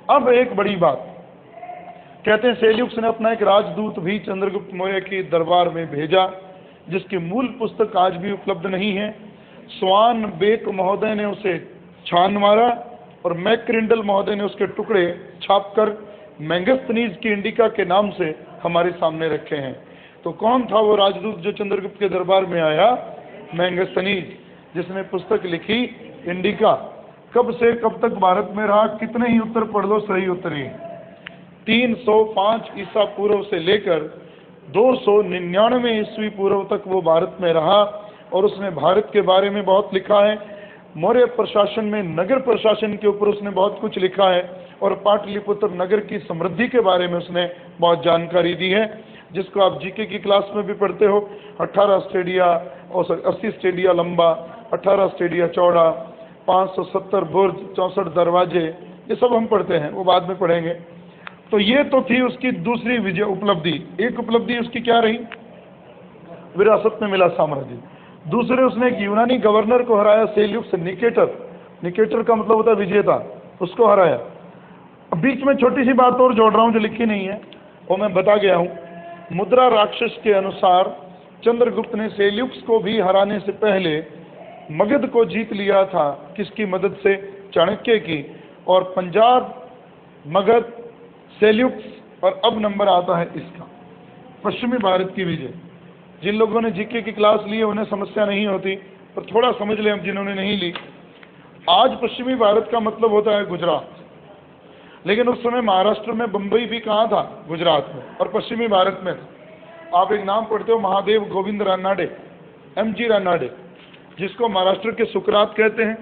अब एक बड़ी बात, कहते हैं सेल्यूक्स ने अपना एक राजदूत भी चंद्रगुप्त मौर्य के दरबार में भेजा, जिसकी मूल पुस्तक आज भी उपलब्ध नहीं है। स्वान बेक महोदय ने उसे छान मारा और मैक्रिंडल महोदय ने उसके टुकड़े छापकर मैगस्थनीज की इंडिका के नाम से हमारे सामने रखे हैं। तो कौन था वो राजदूत जो चंद्रगुप्त के दरबार में आया? मैगस्थनीज, जिसने पुस्तक लिखी इंडिका कब से कब तक भारत में रहा? कितने ही उत्तर पढ़ लो, सही उत्तर ही 305 ईसा पूर्व से लेकर 299 ईस्वी पूर्व तक वो भारत में रहा और उसने भारत के बारे में बहुत लिखा है। मौर्य प्रशासन में नगर प्रशासन के ऊपर उसने बहुत कुछ लिखा है और पाटलिपुत्र नगर की समृद्धि के बारे में उसने बहुत जानकारी दी है, जिसको आप जीके की क्लास में भी पढ़ते हो। 18 स्टेडिया और 80 स्टेडिया लंबा, 18 स्टेडिया चौड़ा, 570 बुर्ज, 64 दरवाजे, ये सब हम पढ़ते हैं, वो बाद में पढ़ेंगे। तो ये तो थी उसकी दूसरी विजय उपलब्धि। एक उपलब्धि उसकी क्या रही? विरासत में मिला साम्राज्य। दूसरे, उसने एक यूनानी गवर्नर को हराया, सेल्यूकस निकेटर। निकेटर का मतलब होता है विजेता, उसको हराया। अब बीच में छोटी सी बात और जोड़ रहा हूँ जो लिखी नहीं है, वो मैं बता गया हूँ। मुद्रा राक्षस के अनुसार चंद्रगुप्त ने सेल्यूकस को भी हराने से पहले मगध को जीत लिया था। किसकी मदद से? चाणक्य की। और पंजाब, मगध, सेल्यूकस, और अब नंबर आता है इसका, पश्चिमी भारत की विजय। जिन लोगों ने जीके की क्लास ली है उन्हें समस्या नहीं होती, पर थोड़ा समझ लें हम जिन्होंने नहीं ली। आज पश्चिमी भारत का मतलब होता है गुजरात, लेकिन उस समय महाराष्ट्र में बंबई भी कहाँ था? गुजरात में, और पश्चिमी भारत में था। आप एक नाम पढ़ते हो, महादेव गोविंद रानाडे, MG रानाडे, जिसको महाराष्ट्र के सुकरात कहते हैं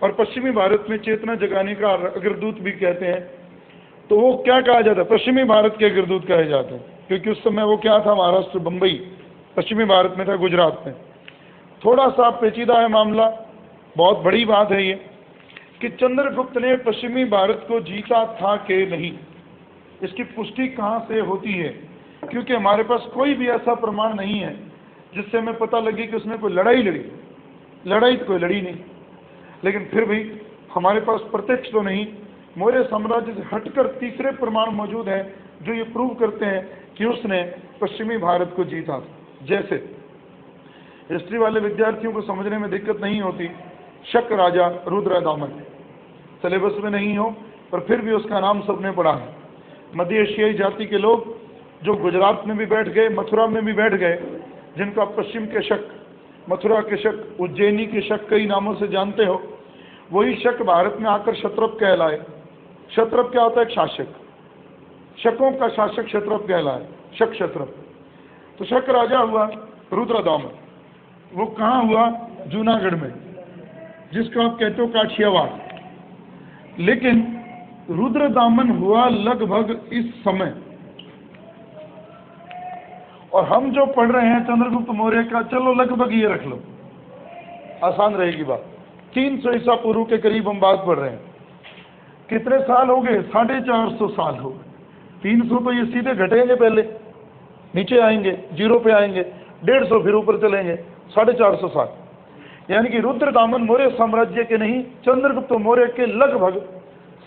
और पश्चिमी भारत में चेतना जगाने का अग्रदूत भी कहते हैं। तो वो क्या कहा जाता है? पश्चिमी भारत के अग्रदूत कहे जाते हैं, क्योंकि उस समय वो क्या था? महाराष्ट्र, बंबई पश्चिमी भारत में था, गुजरात में। थोड़ा सा पेचीदा है मामला, बहुत बड़ी बात है ये कि चंद्रगुप्त ने पश्चिमी भारत को जीता था कि नहीं, इसकी पुष्टि कहाँ से होती है? क्योंकि हमारे पास कोई भी ऐसा प्रमाण नहीं है जिससे हमें पता लगे कि उसने कोई लड़ाई लड़ी। लड़ाई तो कोई लड़ी नहीं, लेकिन फिर भी हमारे पास प्रत्यक्ष तो नहीं, मौर्य साम्राज्य से हटकर तीसरे प्रमाण मौजूद हैं जो ये प्रूव करते हैं कि उसने पश्चिमी भारत को जीता था। जैसे हिस्ट्री वाले विद्यार्थियों को समझने में दिक्कत नहीं होती, शक राजा रुद्रदामन सिलेबस में नहीं हो पर फिर भी उसका नाम सबने पढ़ा है। मध्य एशियाई जाति के लोग जो गुजरात में भी बैठ गए, मथुरा में भी बैठ गए, जिनको आप पश्चिम के शक, मथुरा के शक, उज्जैनी के शक कई नामों से जानते हो, वही शक भारत में आकर क्षत्रप कहलाए। क्षत्रप क्या होता है? शासक, शकों का शासक क्षत्रप कहलाए, शक क्षत्रप। तो शक राजा हुआ रुद्रदामन, वो कहाँ हुआ? जूनागढ़ में, जिसको आप कहते हो काठियावाड़। लेकिन रुद्रदामन हुआ लगभग इस समय, और हम जो पढ़ रहे हैं चंद्रगुप्त मौर्य का, चलो लगभग ये रख लो, आसान रहेगी बात। 300 ईसा पूर्व के करीब हम बात पढ़ रहे हैं। कितने साल हो गए? 450 साल हो गए। 300 तो ये सीधे घटेंगे, पहले नीचे आएंगे, 0 पे आएंगे, 150 फिर ऊपर चलेंगे, 450 साल। यानी कि रुद्रदामन मौर्य साम्राज्य के नहीं, चंद्रगुप्त मौर्य के लगभग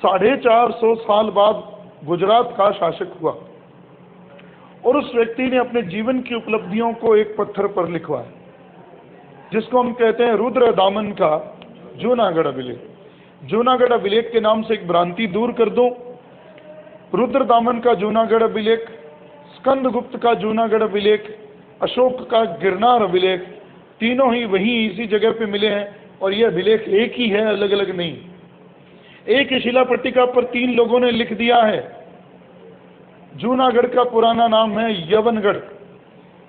450 साल बाद गुजरात का शासक हुआ। और उस व्यक्ति ने अपने जीवन की उपलब्धियों को एक पत्थर पर लिखवाया, जिसको हम कहते हैं रुद्रदामन का जूनागढ़ अभिलेख। जूनागढ़ अभिलेख के नाम से एक भ्रांति दूर कर दो। रुद्रदामन का जूनागढ़ अभिलेख, स्कंदगुप्त का जूनागढ़ अभिलेख, अशोक का गिरनार अभिलेख, तीनों ही वहीं इसी जगह पे मिले हैं, और यह अभिलेख एक ही है, अलग अलग नहीं। एक ही शिला पट्टिका पर 3 लोगों ने लिख दिया है। जूनागढ़ का पुराना नाम है यवनगढ़,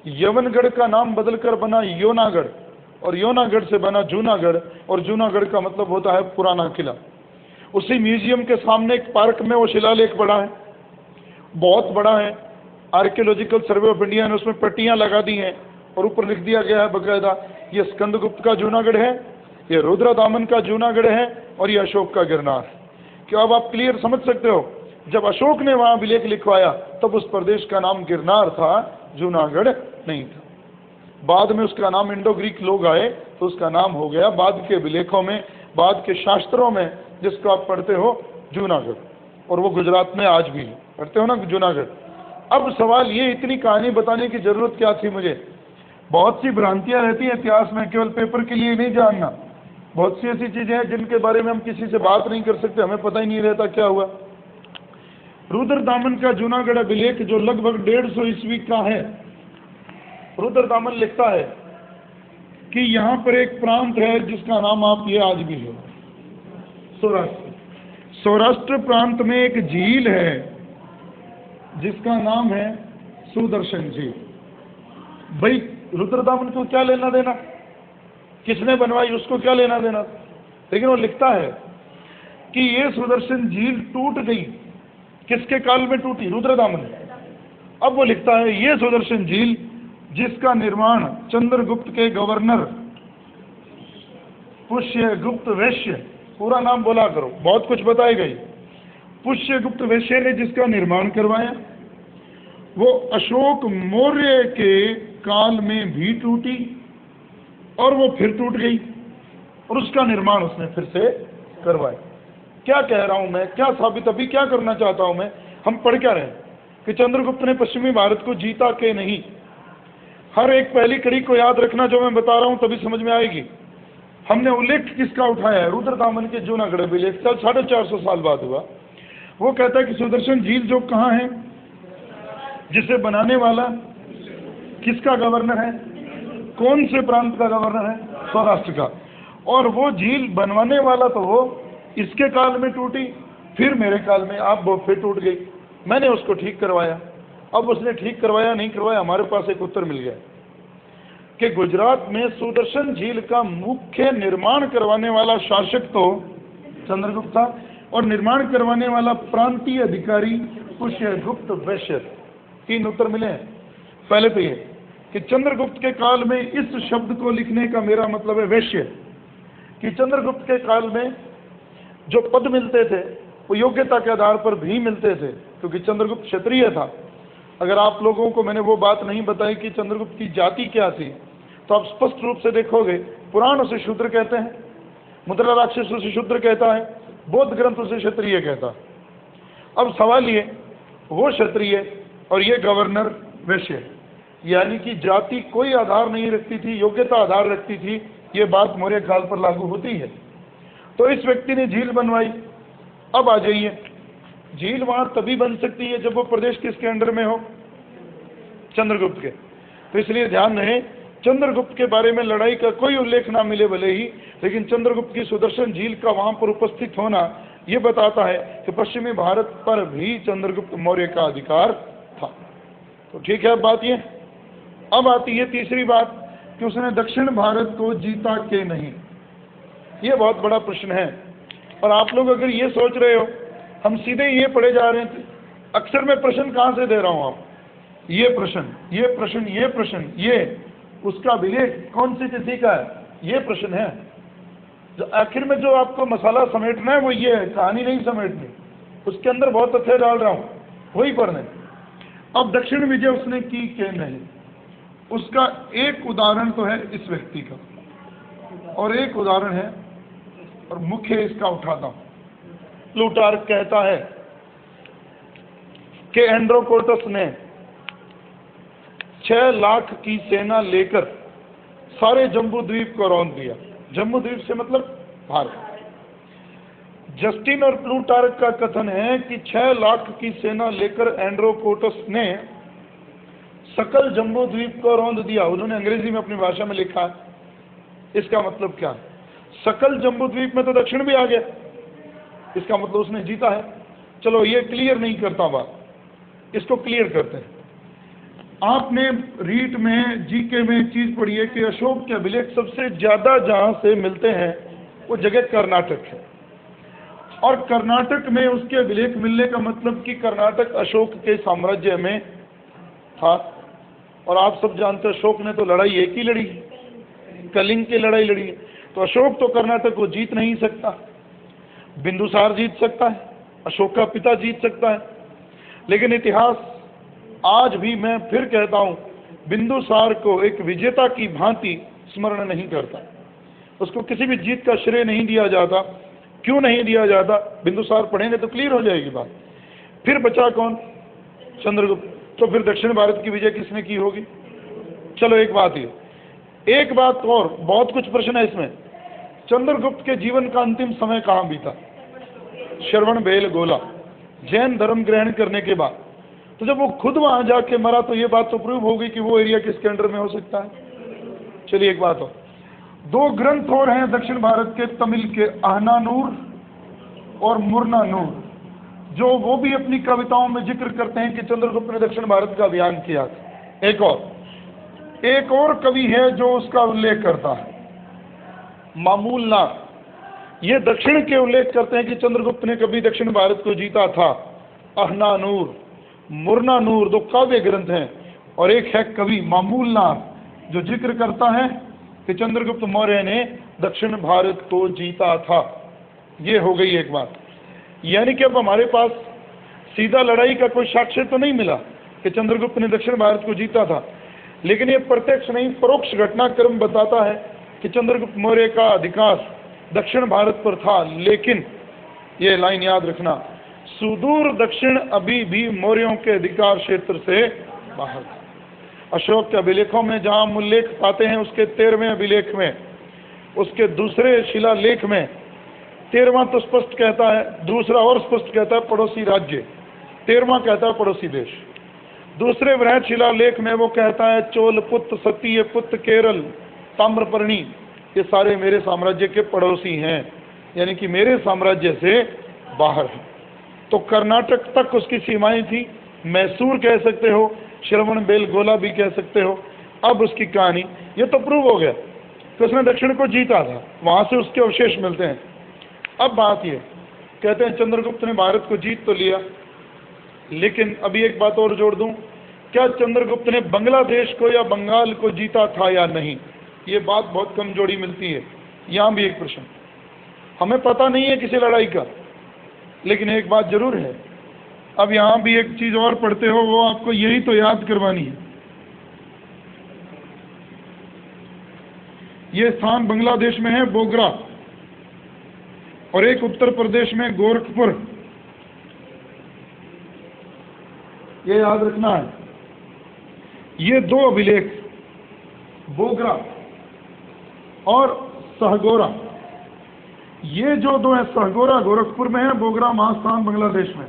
यवनगढ़ का नाम बदलकर बना योनागढ़, और योनागढ़ से बना जूनागढ़, और जूनागढ़ का मतलब होता है पुराना किला। उसी म्यूजियम के सामने एक पार्क में वो शिलालेख बड़ा है, बहुत बड़ा है। आर्कियोलॉजिकल सर्वे ऑफ इंडिया ने उसमें पट्टियां लगा दी हैं और ऊपर लिख दिया गया है बकायदा, ये स्कंदगुप्त का जूनागढ़ है, ये रुद्रदामन का जूनागढ़ है, और ये अशोक का गिरनार। क्या अब आप क्लियर समझ सकते हो? जब अशोक ने वहां अभिलेख लिखवाया तब उस प्रदेश का नाम गिरनार था, जूनागढ़ नहीं था। बाद में उसका नाम इंडो ग्रीक लोग आए तो उसका नाम हो गया बाद के अभिलेखों में, बाद के शास्त्रों में, जिसको आप पढ़ते हो जूनागढ़, और वो गुजरात में आज भी है, पढ़ते हो ना जूनागढ़। अब सवाल ये, इतनी कहानी बताने की जरूरत क्या थी मुझे? बहुत सी भ्रांतियां रहती हैं इतिहास में, केवल पेपर के लिए नहीं जानना। बहुत सी ऐसी चीजें हैं जिनके बारे में हम किसी से बात नहीं कर सकते, हमें पता ही नहीं रहता क्या हुआ। रुद्रदामन का जूनागढ़ अभिलेख जो लगभग 150 ईस्वी का है, रुद्रदामन लिखता है कि यहाँ पर एक प्रांत है जिसका नाम आप ये आज भी है, सौराष्ट्र। सौराष्ट्र प्रांत में एक झील है जिसका नाम है सुदर्शन झील। भाई रुद्रदामन को क्या लेना देना, किसने बनवाई उसको क्या लेना देना, लेकिन वो लिखता है कि ये सुदर्शन झील टूट गई। किसके काल में टूटी? रुद्रदामन। अब वो लिखता है ये सुदर्शन झील जिसका निर्माण चंद्रगुप्त के गवर्नर पुष्यगुप्त वैश्य, पूरा नाम बोला करो, बहुत कुछ बताएगा ही, पुष्यगुप्त वैश्य ने जिसका निर्माण करवाया, वो अशोक मौर्य के काल में भी टूटी और वो फिर टूट गई और उसका निर्माण उसने फिर से करवाया। क्या कह रहा हूं मैं, क्या साबित अभी क्या करना चाहता हूं मैं, हम पढ़ क्या रहे कि चंद्रगुप्त ने पश्चिमी भारत को जीता के नहीं। हर एक पहली कड़ी को याद रखना जो मैं बता रहा हूं, तभी समझ में आएगी। हमने उल्लेख किसका उठाया है? रुद्रदामन के जूनागढ़ अभिलेख, 450 साल बाद हुआ। वो कहता है कि सुदर्शन झील जो कहाँ है, जिसे बनाने वाला किसका गवर्नर है, कौन से प्रांत का गवर्नर है? सौराष्ट्र का। और वो झील बनवाने वाला तो वो इसके काल में टूटी, फिर मेरे काल में अब वो फिर टूट गई, मैंने उसको ठीक करवाया। अब उसने ठीक करवाया नहीं करवाया, हमारे पास एक उत्तर मिल गया कि गुजरात में सुदर्शन झील का मुख्य निर्माण करवाने वाला शासक तो चंद्रगुप्त था और निर्माण करवाने वाला प्रांतीय अधिकारी पुष्यगुप्त वैश्य। 3 उत्तर मिले हैं। पहले तो ये कि चंद्रगुप्त के काल में, इस शब्द को लिखने का मेरा मतलब है वैश्य, कि चंद्रगुप्त के काल में जो पद मिलते थे वो योग्यता के आधार पर भी मिलते थे, क्योंकि चंद्रगुप्त क्षत्रिय था। अगर आप लोगों को मैंने वो बात नहीं बताई कि चंद्रगुप्त की जाति क्या थी, तो आप स्पष्ट रूप से देखोगे पुराण उसे शूद्र कहते हैं, मुद्रा राक्षस उसे शूद्र कहता है, बौद्ध ग्रंथ उसे क्षत्रिय कहता है। अब सवाल ये, वो क्षत्रिय और ये गवर्नर वैश्य, यानी कि जाति कोई आधार नहीं रखती थी, योग्यता आधार रखती थी। ये बात मौर्य काल पर लागू होती है। तो इस व्यक्ति ने झील बनवाई। अब आ जाइए, झील वहां तभी बन सकती है जब वो प्रदेश किसके अंडर में हो? चंद्रगुप्त के। तो इसलिए ध्यान रहे, चंद्रगुप्त के बारे में लड़ाई का कोई उल्लेख ना मिले भले ही, लेकिन चंद्रगुप्त की सुदर्शन झील का वहां पर उपस्थित होना यह बताता है कि पश्चिमी भारत पर भी चंद्रगुप्त मौर्य का अधिकार था। तो ठीक है, अब बात ये, अब आती है तीसरी बात कि उसने दक्षिण भारत को जीता के नहीं। ये बहुत बड़ा प्रश्न है। और आप लोग अगर ये सोच रहे हो हम सीधे ये पढ़े जा रहे हैं, अक्सर मैं प्रश्न कहाँ से दे रहा हूँ? आप ये प्रश्न, ये प्रश्न, ये प्रश्न, ये उसका विवेक कौन सी तिथि का है, ये प्रश्न है। जो आखिर में जो आपको मसाला समेटना है वो ये है, कहानी नहीं समेटनी। उसके अंदर बहुत तथ्य डाल रहा हूँ, वही पढ़ने। अब दक्षिण विजय उसने की के नहीं, उसका एक उदाहरण तो है इस व्यक्ति का, और एक उदाहरण है और मुख्य इसका उठाता हूं। प्लूटार्क कहता है कि एंड्रोकोटस ने 6 लाख की सेना लेकर सारे जम्बू द्वीप को रौंद दिया। जम्बू द्वीप से मतलब भारत। जस्टिन और प्लूटार्क का कथन है कि 6 लाख की सेना लेकर एंड्रोकोटस ने सकल जम्बू द्वीप को रौंद दिया। उन्होंने अंग्रेजी में अपनी भाषा में लिखा है। इसका मतलब क्या? सकल जम्बू द्वीप में तो दक्षिण भी आ गया, इसका मतलब उसने जीता है। चलो ये क्लियर नहीं करता बात, इसको क्लियर करते हैं। आपने रीट में, जीके में एक चीज पढ़ी है कि अशोक के अभिलेख सबसे ज्यादा जहां से मिलते हैं वो जगह कर्नाटक है, और कर्नाटक में उसके अभिलेख मिलने का मतलब कि कर्नाटक अशोक के साम्राज्य में था। और आप सब जानते हैं अशोक ने तो लड़ाई एक ही लड़ी, कलिंग की लड़ाई लड़ी है। तो अशोक तो कर्नाटक को जीत नहीं सकता, बिंदुसार जीत सकता है, अशोक का पिता जीत सकता है। लेकिन इतिहास आज भी, मैं फिर कहता हूं, बिंदुसार को एक विजेता की भांति स्मरण नहीं करता। उसको किसी भी जीत का श्रेय नहीं दिया जाता। क्यों नहीं दिया जाता? बिंदुसार पढ़ेंगे तो क्लियर हो जाएगी बात। फिर बचा कौन? चंद्रगुप्त। तो फिर दक्षिण भारत की विजय किसने की होगी? चलो एक बात ये, एक बात और, बहुत कुछ प्रश्न है इसमें। चंद्रगुप्त के जीवन का अंतिम समय कहाँ बीता? श्रवण बेल गोला, जैन धर्म ग्रहण करने के बाद। तो जब वो खुद वहां जाके मरा तो ये बात तो प्रूव हो गई कि वो एरिया किसके अंडर में हो सकता है। चलिए एक बात हो, दो ग्रंथ और हैं दक्षिण भारत के तमिल के, आहनानूर और मुरनानूर, जो वो भी अपनी कविताओं में जिक्र करते हैं कि चंद्रगुप्त ने दक्षिण भारत का अभियान किया था। एक और कवि है जो उसका उल्लेख करता है, मामूलनाथ। ये दक्षिण के उल्लेख करते हैं कि चंद्रगुप्त ने कभी दक्षिण भारत को जीता था। आहनानूर, मुरनानूर दो काव्य ग्रंथ हैं, और एक है कवि मामूलनाथ जो जिक्र करता है कि चंद्रगुप्त मौर्य ने दक्षिण भारत को जीता था। ये हो गई एक बात। यानी कि अब हमारे पास सीधा लड़ाई का कोई साक्ष्य तो नहीं मिला कि चंद्रगुप्त ने दक्षिण भारत को जीता था, लेकिन ये प्रत्यक्ष नहीं परोक्ष घटनाक्रम बताता है कि चंद्रगुप्त मौर्य का अधिकार दक्षिण भारत पर था। लेकिन ये लाइन याद रखना, सुदूर दक्षिण अभी भी मौर्यों के अधिकार क्षेत्र से बाहर था। अशोक के अभिलेखों में जहां हम उल्लेख पाते हैं, उसके 13वें अभिलेख में, उसके दूसरे शिलालेख में 13वां तो स्पष्ट कहता है, दूसरा और स्पष्ट कहता है पड़ोसी राज्य, 13वां कहता है पड़ोसी देश। दूसरे वृहद शिलालेख में वो कहता है चोल पुत्र, सतीय पुत्र, केरल, ताम्रपर्णी, ये सारे मेरे साम्राज्य के पड़ोसी हैं, यानी कि मेरे साम्राज्य से बाहर है। तो कर्नाटक तक उसकी सीमाएं थी, मैसूर कह सकते हो, श्रवण बेलगोला भी कह सकते हो। अब उसकी कहानी ये तो प्रूव हो गया कि उसने दक्षिण को जीता था, वहां से उसके अवशेष मिलते हैं। अब बात ये कहते हैं चंद्रगुप्त ने भारत को जीत तो लिया, लेकिन अभी एक बात और जोड़ दूं, क्या चंद्रगुप्त ने बांग्लादेश को या बंगाल को जीता था या नहीं? ये बात बहुत कम जोड़ी मिलती है। यहाँ भी एक प्रश्न, हमें पता नहीं है किसी लड़ाई का, लेकिन एक बात जरूर है। अब यहाँ भी एक चीज और पढ़ते हो, वो आपको यही तो याद करवानी है। ये स्थान बांग्लादेश में है बोगरा, और एक उत्तर प्रदेश में गोरखपुर, ये याद रखना है। ये दो अभिलेख, बोगरा और सहगोरा, ये जो दो है, सहगोरा गोरखपुर में है, बोगरा महास्थान बांग्लादेश में।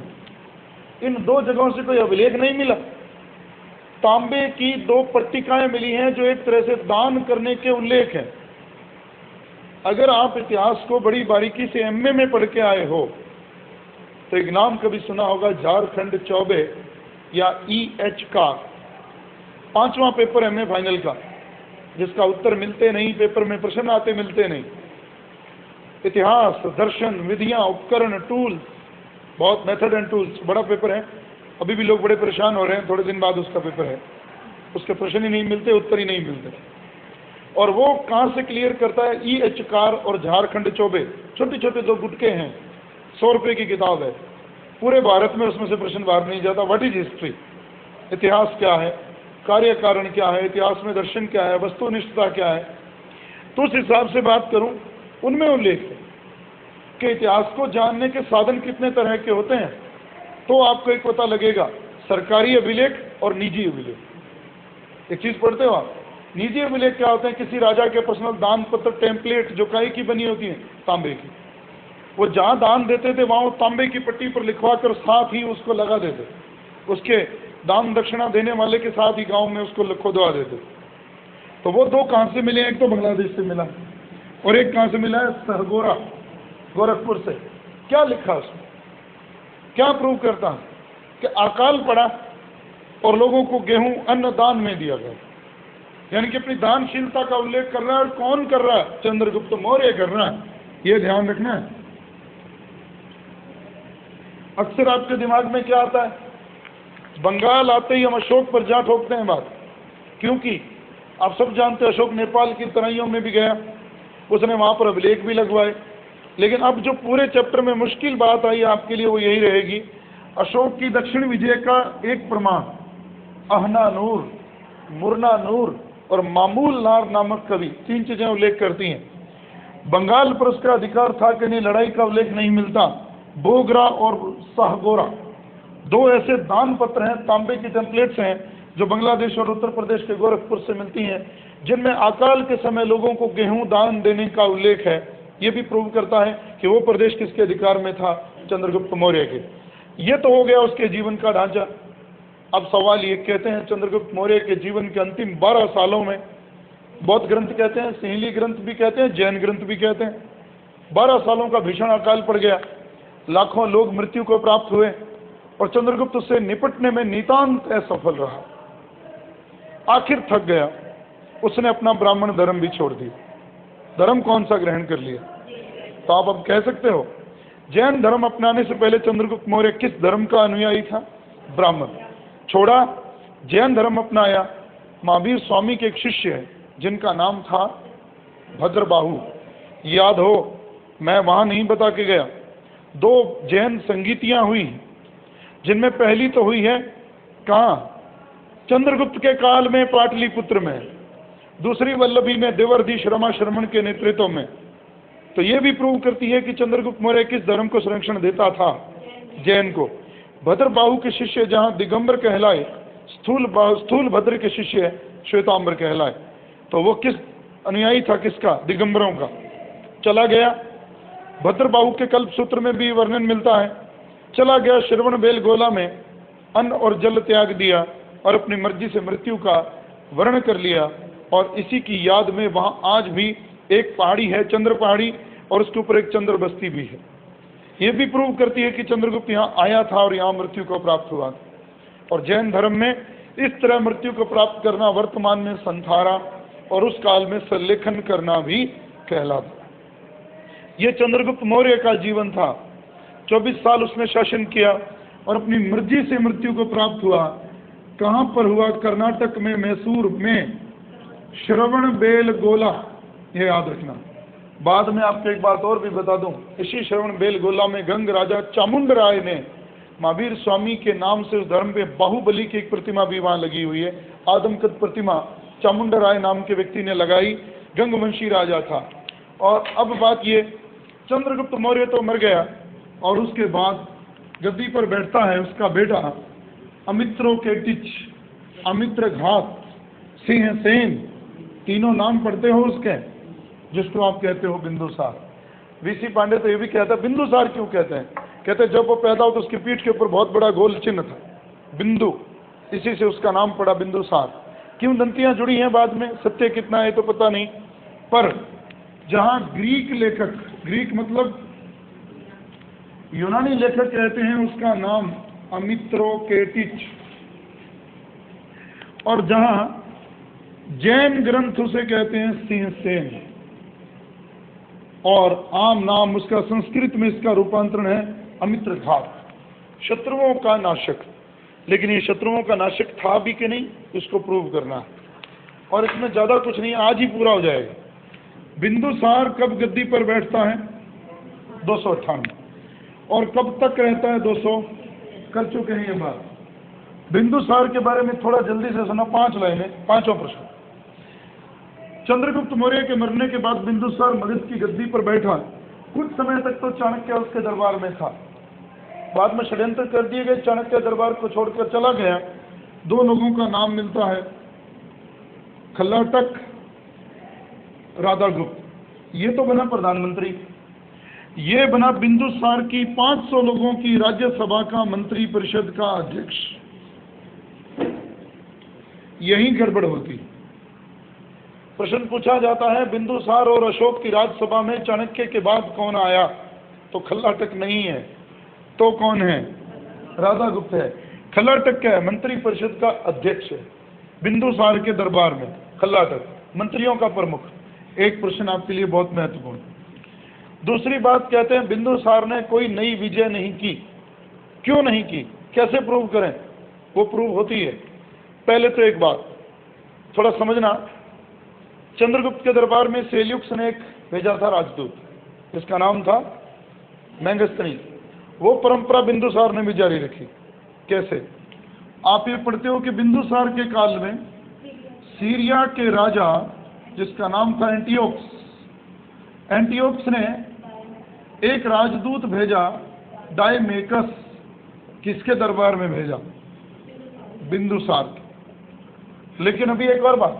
इन दो जगहों से कोई अभिलेख नहीं मिला। तांबे की दो पट्टिकाएं मिली हैं जो एक तरह से दान करने के उल्लेख हैं। अगर आप इतिहास को बड़ी बारीकी से एमए में पढ़ के आए हो तो एक नाम कभी सुना होगा, झारखंड चौबे या EH का 5वां पेपर एमए फाइनल का, जिसका उत्तर मिलते नहीं, पेपर में प्रश्न आते मिलते नहीं। इतिहास, दर्शन, विधियां, उपकरण, टूल्स, बहुत मेथड एंड टूल्स, बड़ा पेपर है। अभी भी लोग बड़े परेशान हो रहे हैं, थोड़े दिन बाद उसका पेपर है, उसके प्रश्न ही नहीं मिलते, उत्तर ही नहीं मिलते। और वो कहाँ से क्लियर करता है? EH कार और झारखंड चौबे, छोटे छोटे दो गुटके हैं, 100 रुपये की किताब है, पूरे भारत में उसमें से प्रश्न बाहर नहीं जाता। What is history? इतिहास क्या है, कार्य कारण क्या है, इतिहास में दर्शन क्या है, वस्तुनिष्ठता क्या है। तो उस हिसाब से बात करूं, उनमें उल्लेख है कि इतिहास को जानने के साधन कितने तरह के होते हैं। तो आपको एक पता लगेगा, सरकारी अभिलेख और निजी अभिलेख। एक चीज पढ़ते हो आप, निजी अभिलेख क्या होते हैं? किसी राजा के पर्सनल दान पत्र, टेम्पलेट जो काई की बनी होती है, तांबे की, वो जहां दान देते थे वहां तांबे की पट्टी पर लिखवा कर साथ ही उसको लगा देते, उसके दान दक्षिणा देने वाले के साथ ही गांव में उसको खुदवा देते। तो वो दो कहां से मिले? एक तो बांग्लादेश से मिला और एक कहां से मिला है? सहगोरा, गोरखपुर से। क्या लिखा उसमें? क्या प्रूव करता है? कि अकाल पड़ा और लोगों को गेहूं अन्न दान में दिया गया, यानी कि अपनी दानशीलता का उल्लेख कर रहा है। और कौन कर रहा है? चंद्रगुप्त मौर्य कर रहा है। ये ध्यान रखना है। अक्सर आपके दिमाग में क्या आता है? बंगाल आते ही हम अशोक पर जा ठोकते हैं बात, क्योंकि आप सब जानते हैं अशोक नेपाल की तराइयों में भी गया, उसने वहां पर अभिलेख भी लगवाए। लेकिन अब जो पूरे चैप्टर में मुश्किल बात आई आपके लिए वो यही रहेगी, अशोक की दक्षिण विजय का एक प्रमाण आहनानूर, मुरनानूर और मामूलनार नामक कवि, 3 चीजें उल्लेख करती हैं। बंगाल पर उसका अधिकार था कि नहीं, लड़ाई का उल्लेख नहीं मिलता। बोगरा और सहगोरा 2 ऐसे दान पत्र हैं, तांबे की टेम्पलेट्स हैं, जो बांग्लादेश और उत्तर प्रदेश के गोरखपुर से मिलती हैं, जिनमें अकाल के समय लोगों को गेहूं दान देने का उल्लेख है। ये भी प्रूव करता है कि वो प्रदेश किसके अधिकार में था? चंद्रगुप्त मौर्य के। ये तो हो गया उसके जीवन का ढांचा। अब सवाल ये, कहते हैं चंद्रगुप्त मौर्य के जीवन के अंतिम 12 सालों में बौद्ध ग्रंथ कहते हैं, सिंहली ग्रंथ भी कहते हैं, जैन ग्रंथ भी कहते हैं। 12 सालों का भीषण अकाल पड़ गया, लाखों लोग मृत्यु को प्राप्त हुए और चंद्रगुप्त उससे निपटने में नितांत असफल रहा। आखिर थक गया, उसने अपना ब्राह्मण धर्म भी छोड़ दिया। धर्म कौन सा ग्रहण कर लिया? तो आप अब कह सकते हो जैन धर्म अपनाने से पहले चंद्रगुप्त मौर्य किस धर्म का अनुयायी था? ब्राह्मण। छोड़ा, जैन धर्म अपनाया। महावीर स्वामी के एक शिष्य है जिनका नाम था भद्रबाहु। याद हो, मैं वहां नहीं बता के गया। 2 जैन संगीतियां हुई, जिनमें पहली तो हुई है कहाँ? चंद्रगुप्त के काल में पाटलिपुत्र में, दूसरी वल्लभी में देवर्धि रमा शर्मण के नेतृत्व में। तो ये भी प्रूव करती है कि चंद्रगुप्त मौर्य किस धर्म को संरक्षण देता था? जैन को। भद्रबाहु के शिष्य जहाँ दिगंबर कहलाए, स्थूल भद्र के शिष्य श्वेतांबर कहलाए। तो वो किस अनुयायी था? किसका? दिगंबरों का। चला गया, भद्रबाहु के कल्प सूत्र में भी वर्णन मिलता है। चला गया श्रवण बेल गोला में, अन्न और जल त्याग दिया और अपनी मर्जी से मृत्यु का वर्ण कर लिया। और इसी की याद में वहां आज भी एक पहाड़ी है, चंद्र पहाड़ी, और उसके ऊपर एक चंद्र बस्ती भी है। ये भी प्रूव करती है कि चंद्रगुप्त यहाँ आया था और यहाँ मृत्यु को प्राप्त हुआ था। और जैन धर्म में इस तरह मृत्यु को प्राप्त करना वर्तमान में संथारा और उस काल में संलेखन करना भी कहलाता। ये चंद्रगुप्त मौर्य का जीवन था। 24 साल उसने शासन किया और अपनी मर्जी से मृत्यु को प्राप्त हुआ। कहाँ पर हुआ? कर्नाटक में, मैसूर में, श्रवण बेल गोला। ये याद रखना। बाद में आपको एक बात और भी बता दूं, इसी श्रवण बेल गोला में गंग राजा चामुंडराय ने महावीर स्वामी के नाम से उस धर्म पे बाहुबली की एक प्रतिमा भी वहां लगी हुई है। आदमकद प्रतिमा चामुंडराय नाम के व्यक्ति ने लगाई, गंगवंशी राजा था। और अब बात ये, चंद्रगुप्त मौर्य तो मर गया और उसके बाद गद्दी पर बैठता है उसका बेटा अमित्रोकेटिच, अमित्रघात, सिंहसेन, तीनों नाम पढ़ते हो उसके, जिसको आप कहते हो बिंदुसार। वीसी पांडे तो ये भी कहता है बिंदुसार क्यों कहते हैं? कहते हैं जब वो पैदा हो तो उसकी पीठ के ऊपर बहुत बड़ा गोल चिन्ह था, बिंदु, इसी से उसका नाम पड़ा बिंदुसार। क्यों दंतियां जुड़ी हैं बाद में, सत्य कितना है तो पता नहीं, पर जहां ग्रीक लेखक, ग्रीक मतलब यूनानी लेखक कहते हैं उसका नाम अमित्रोकेटिच, और जहां जैन ग्रंथ उसे कहते हैं सिंहसेन, और आम नाम उसका संस्कृत में इसका रूपांतरण है अमित्रघात, शत्रुओं का नाशक। लेकिन ये शत्रुओं का नाशक था भी कि नहीं, इसको प्रूव करना है। और इसमें ज्यादा कुछ नहीं, आज ही पूरा हो जाएगा। बिंदुसार कब गद्दी पर बैठता है? 298। और कब तक रहता है? 200। कर चुके हैं ये बात। बिंदुसार के बारे में थोड़ा जल्दी से सुना, 5 लाइनें, 5वां प्रश्न। चंद्रगुप्त मौर्य के मरने के बाद बिंदुसार मगध की गद्दी पर बैठा। कुछ समय तक तो चाणक्य उसके दरबार में था, बाद में षड्यंत्र कर दिए गए, चाणक्य दरबार को छोड़कर चला गया। 2 लोगों का नाम मिलता है, खल्लाटक, राधागुप्त। ये तो बना प्रधानमंत्री, ये बना बिंदुसार की 500 लोगों की राज्यसभा का मंत्री परिषद का अध्यक्ष। यही गड़बड़ होती। प्रश्न पूछा जाता है बिंदुसार और अशोक की राज्यसभा में चाणक्य के बाद कौन आया? तो खल्लाटक नहीं है, तो कौन है? राधागुप्त है। खल्लाटक क्या है? मंत्री परिषद का अध्यक्ष है बिंदुसार के दरबार में। खल्लाटक मंत्रियों का प्रमुख। एक प्रश्न आपके लिए बहुत महत्वपूर्ण। दूसरी बात, कहते हैं बिंदुसार ने कोई नई विजय नहीं की। क्यों नहीं की? कैसे प्रूव करें? वो प्रूव होती है। पहले तो एक बात थोड़ा समझना, चंद्रगुप्त के दरबार में सेल्युक्स ने एक भेजा था राजदूत, जिसका नाम था मैगस्थनी। वो परंपरा बिंदुसार ने भी जारी रखी। कैसे? आप ये पढ़ते हो कि बिंदुसार के काल में सीरिया के राजा, जिसका नाम था एंटियोक्स, एंटियोक्स ने एक राजदूत भेजा, डायमेकस। किसके दरबार में भेजा? बिंदुसार। लेकिन अभी एक और बात,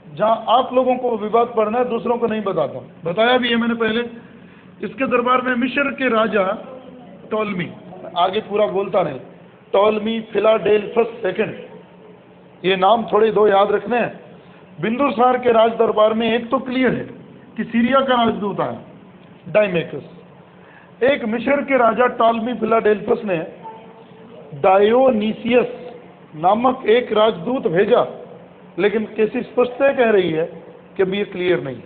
जहां आप लोगों को विवाद पढ़ना है, दूसरों को नहीं बताता, बताया भी है मैंने पहले। इसके दरबार में मिस्र के राजा टॉलमी, आगे पूरा बोलता नहीं, टॉलमी फिलाडेल्फस सेकंड, ये नाम थोड़े 2 याद रखने हैं। बिंदुसार के राज दरबार में एक तो क्लियर है कि सीरिया का राजदूत आया, डायमेकस। एक मिस्र के राजा टॉलमी फिलाडेल्फस ने डायोनीसियस नामक एक राजदूत भेजा, लेकिन कैसी स्पष्टता कह रही है कि अब ये क्लियर नहीं,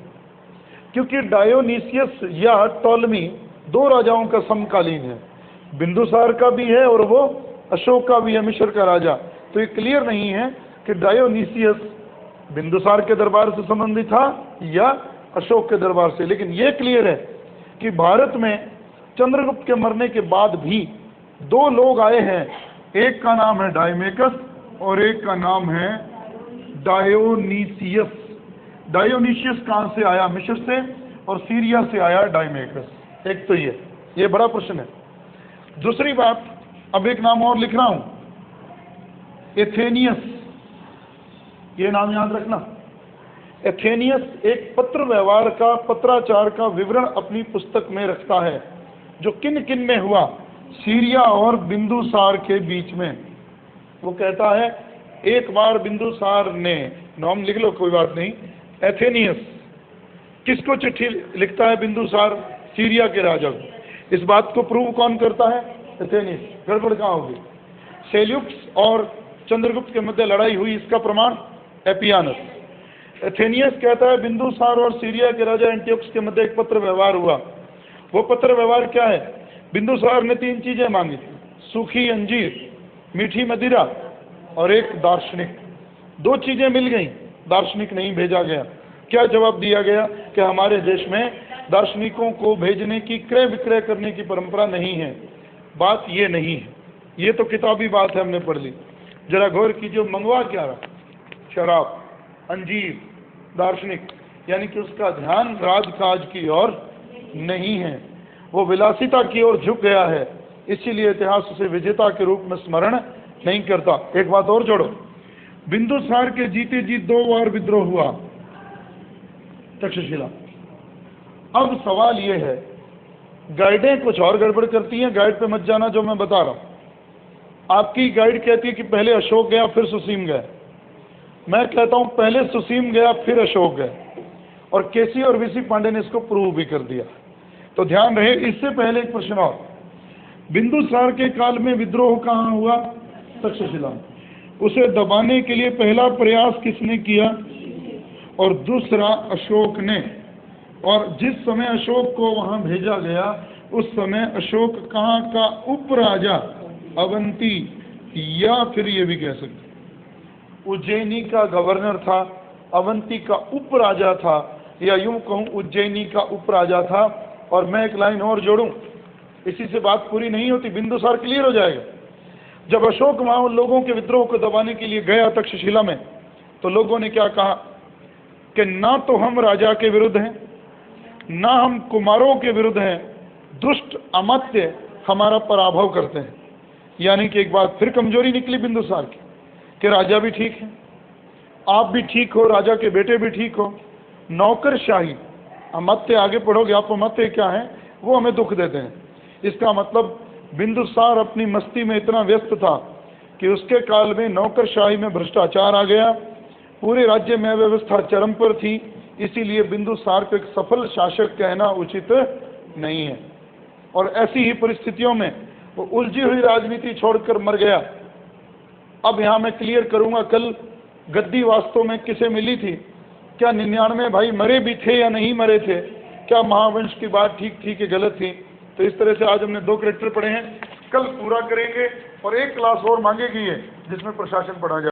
क्योंकि डायोनीसियस या टॉलमी दो राजाओं का समकालीन है, बिंदुसार का भी है और वो अशोक का भी है, मिस्र का राजा। तो ये क्लियर नहीं है कि डायोनीसियस बिंदुसार के दरबार से संबंधित था या अशोक के दरबार से, लेकिन ये क्लियर है कि भारत में चंद्रगुप्त के मरने के बाद भी दो लोग आए हैं, एक का नाम है डायमेकस और एक का नाम है डायोनीसियस। डायोनीसियस कहाँ से आया? मिस्र से, और सीरिया से आया डायमेकस। एक तो ये बड़ा प्रश्न है। दूसरी बात, अब एक नाम और लिख रहा हूं, एथेनियस, ये नाम याद रखना। एथेनियस एक पत्र व्यवहार का, पत्राचार का विवरण अपनी पुस्तक में रखता है, जो किन किन में हुआ सीरिया और बिंदुसार के बीच में। वो कहता है एक बार बिंदुसार ने, नाम लिख लो कोई बात नहीं, एथेनियस किसको चिट्ठी लिखता है? बिंदुसार सीरिया के राजा को। इस बात को प्रूव कौन करता है? एथेनियस। गड़बड़ कहाँ होगी? सेल्यूक्स और चंद्रगुप्त के मध्य लड़ाई हुई, इसका प्रमाण एपियानस। एथेनियस कहता है बिंदुसार और सीरिया के राजा एंटियोकस के मध्य एक पत्र व्यवहार हुआ। वो पत्र व्यवहार क्या है? बिंदुसार ने 3 चीजें मांगी थी, सूखी अंजीर, मीठी मदिरा और एक दार्शनिक। 2 चीजें मिल गई, दार्शनिक नहीं भेजा गया। क्या जवाब दिया गया कि हमारे देश में दार्शनिकों को भेजने की, क्रय विक्रय करने की परंपरा नहीं है। बात ये नहीं है, ये तो किताबी बात है, हमने पढ़ ली। जरा गौर कीजिए, मंगवा क्या रहा? शराब, अंजीर, दार्शनिक, यानी कि उसका ध्यान राजकाज की ओर नहीं है, वो विलासिता की ओर झुक गया है, इसीलिए इतिहास उसे विजेता के रूप में स्मरण नहीं करता। एक बात और जोड़ो, बिंदुसार के जीते जी 2 बार विद्रोह हुआ, तक्षशिला। अब सवाल ये है, गाइडें कुछ और गड़बड़ करती हैं, गाइड पे मत जाना जो मैं बता रहा हूं। आपकी गाइड कहती है कि पहले अशोक गया फिर सुसीम गया, मैं कहता हूं पहले सुसीम गया फिर अशोक गया, और केसी और वीसी पांडे ने इसको प्रूव भी कर दिया। तो ध्यान रहे। इससे पहले एक प्रश्न और, बिंदुसार के काल में विद्रोह कहाँ हुआ? तक्षशिला में। उसे दबाने के लिए पहला प्रयास किसने किया? और दूसरा अशोक ने। और जिस समय अशोक को वहां भेजा गया, उस समय अशोक कहाँ का उपराजा? अवंती, या फिर ये भी कह सकते उज्जैनी का गवर्नर था, अवंती का उपराजा था, या यूं कहूं उज्जैनी का उपराजा था। और मैं एक लाइन और जोड़ूं, इसी से बात पूरी नहीं होती, बिंदुसार क्लियर हो जाएगा। जब अशोक वहां उन लोगों के विद्रोह को दबाने के लिए गया तक्षशिला में, तो लोगों ने क्या कहा कि ना तो हम राजा के विरुद्ध हैं, ना हम कुमारों के विरुद्ध हैं, दुष्ट अमात्य हमारा पराभव करते हैं। यानी कि एक बात फिर कमजोरी निकली बिंदुसार की, कि राजा भी ठीक है, आप भी ठीक हो, राजा के बेटे भी ठीक हो, नौकरशाही, अमात्य आगे पढ़ोगे आप, अमात्य क्या है? वो हमें दुख देते हैं। इसका मतलब बिंदुसार अपनी मस्ती में इतना व्यस्त था कि उसके काल में नौकरशाही में भ्रष्टाचार आ गया, पूरे राज्य में अव्यवस्था चरम पर थी। इसीलिए बिंदुसार को एक सफल शासक कहना उचित नहीं है। और ऐसी ही परिस्थितियों में वो उलझी हुई राजनीति छोड़कर मर गया। अब यहाँ मैं क्लियर करूंगा, कल गद्दी वास्तव में किसे मिली थी? क्या 99 भाई मरे भी थे या नहीं मरे थे? क्या महावंश की बात ठीक थी कि गलत थी? तो इस तरह से आज हमने 2 कैरेक्टर पढ़े हैं, कल पूरा करेंगे और एक क्लास और मांगेगी है जिसमें प्रशासन पढ़ा जाए।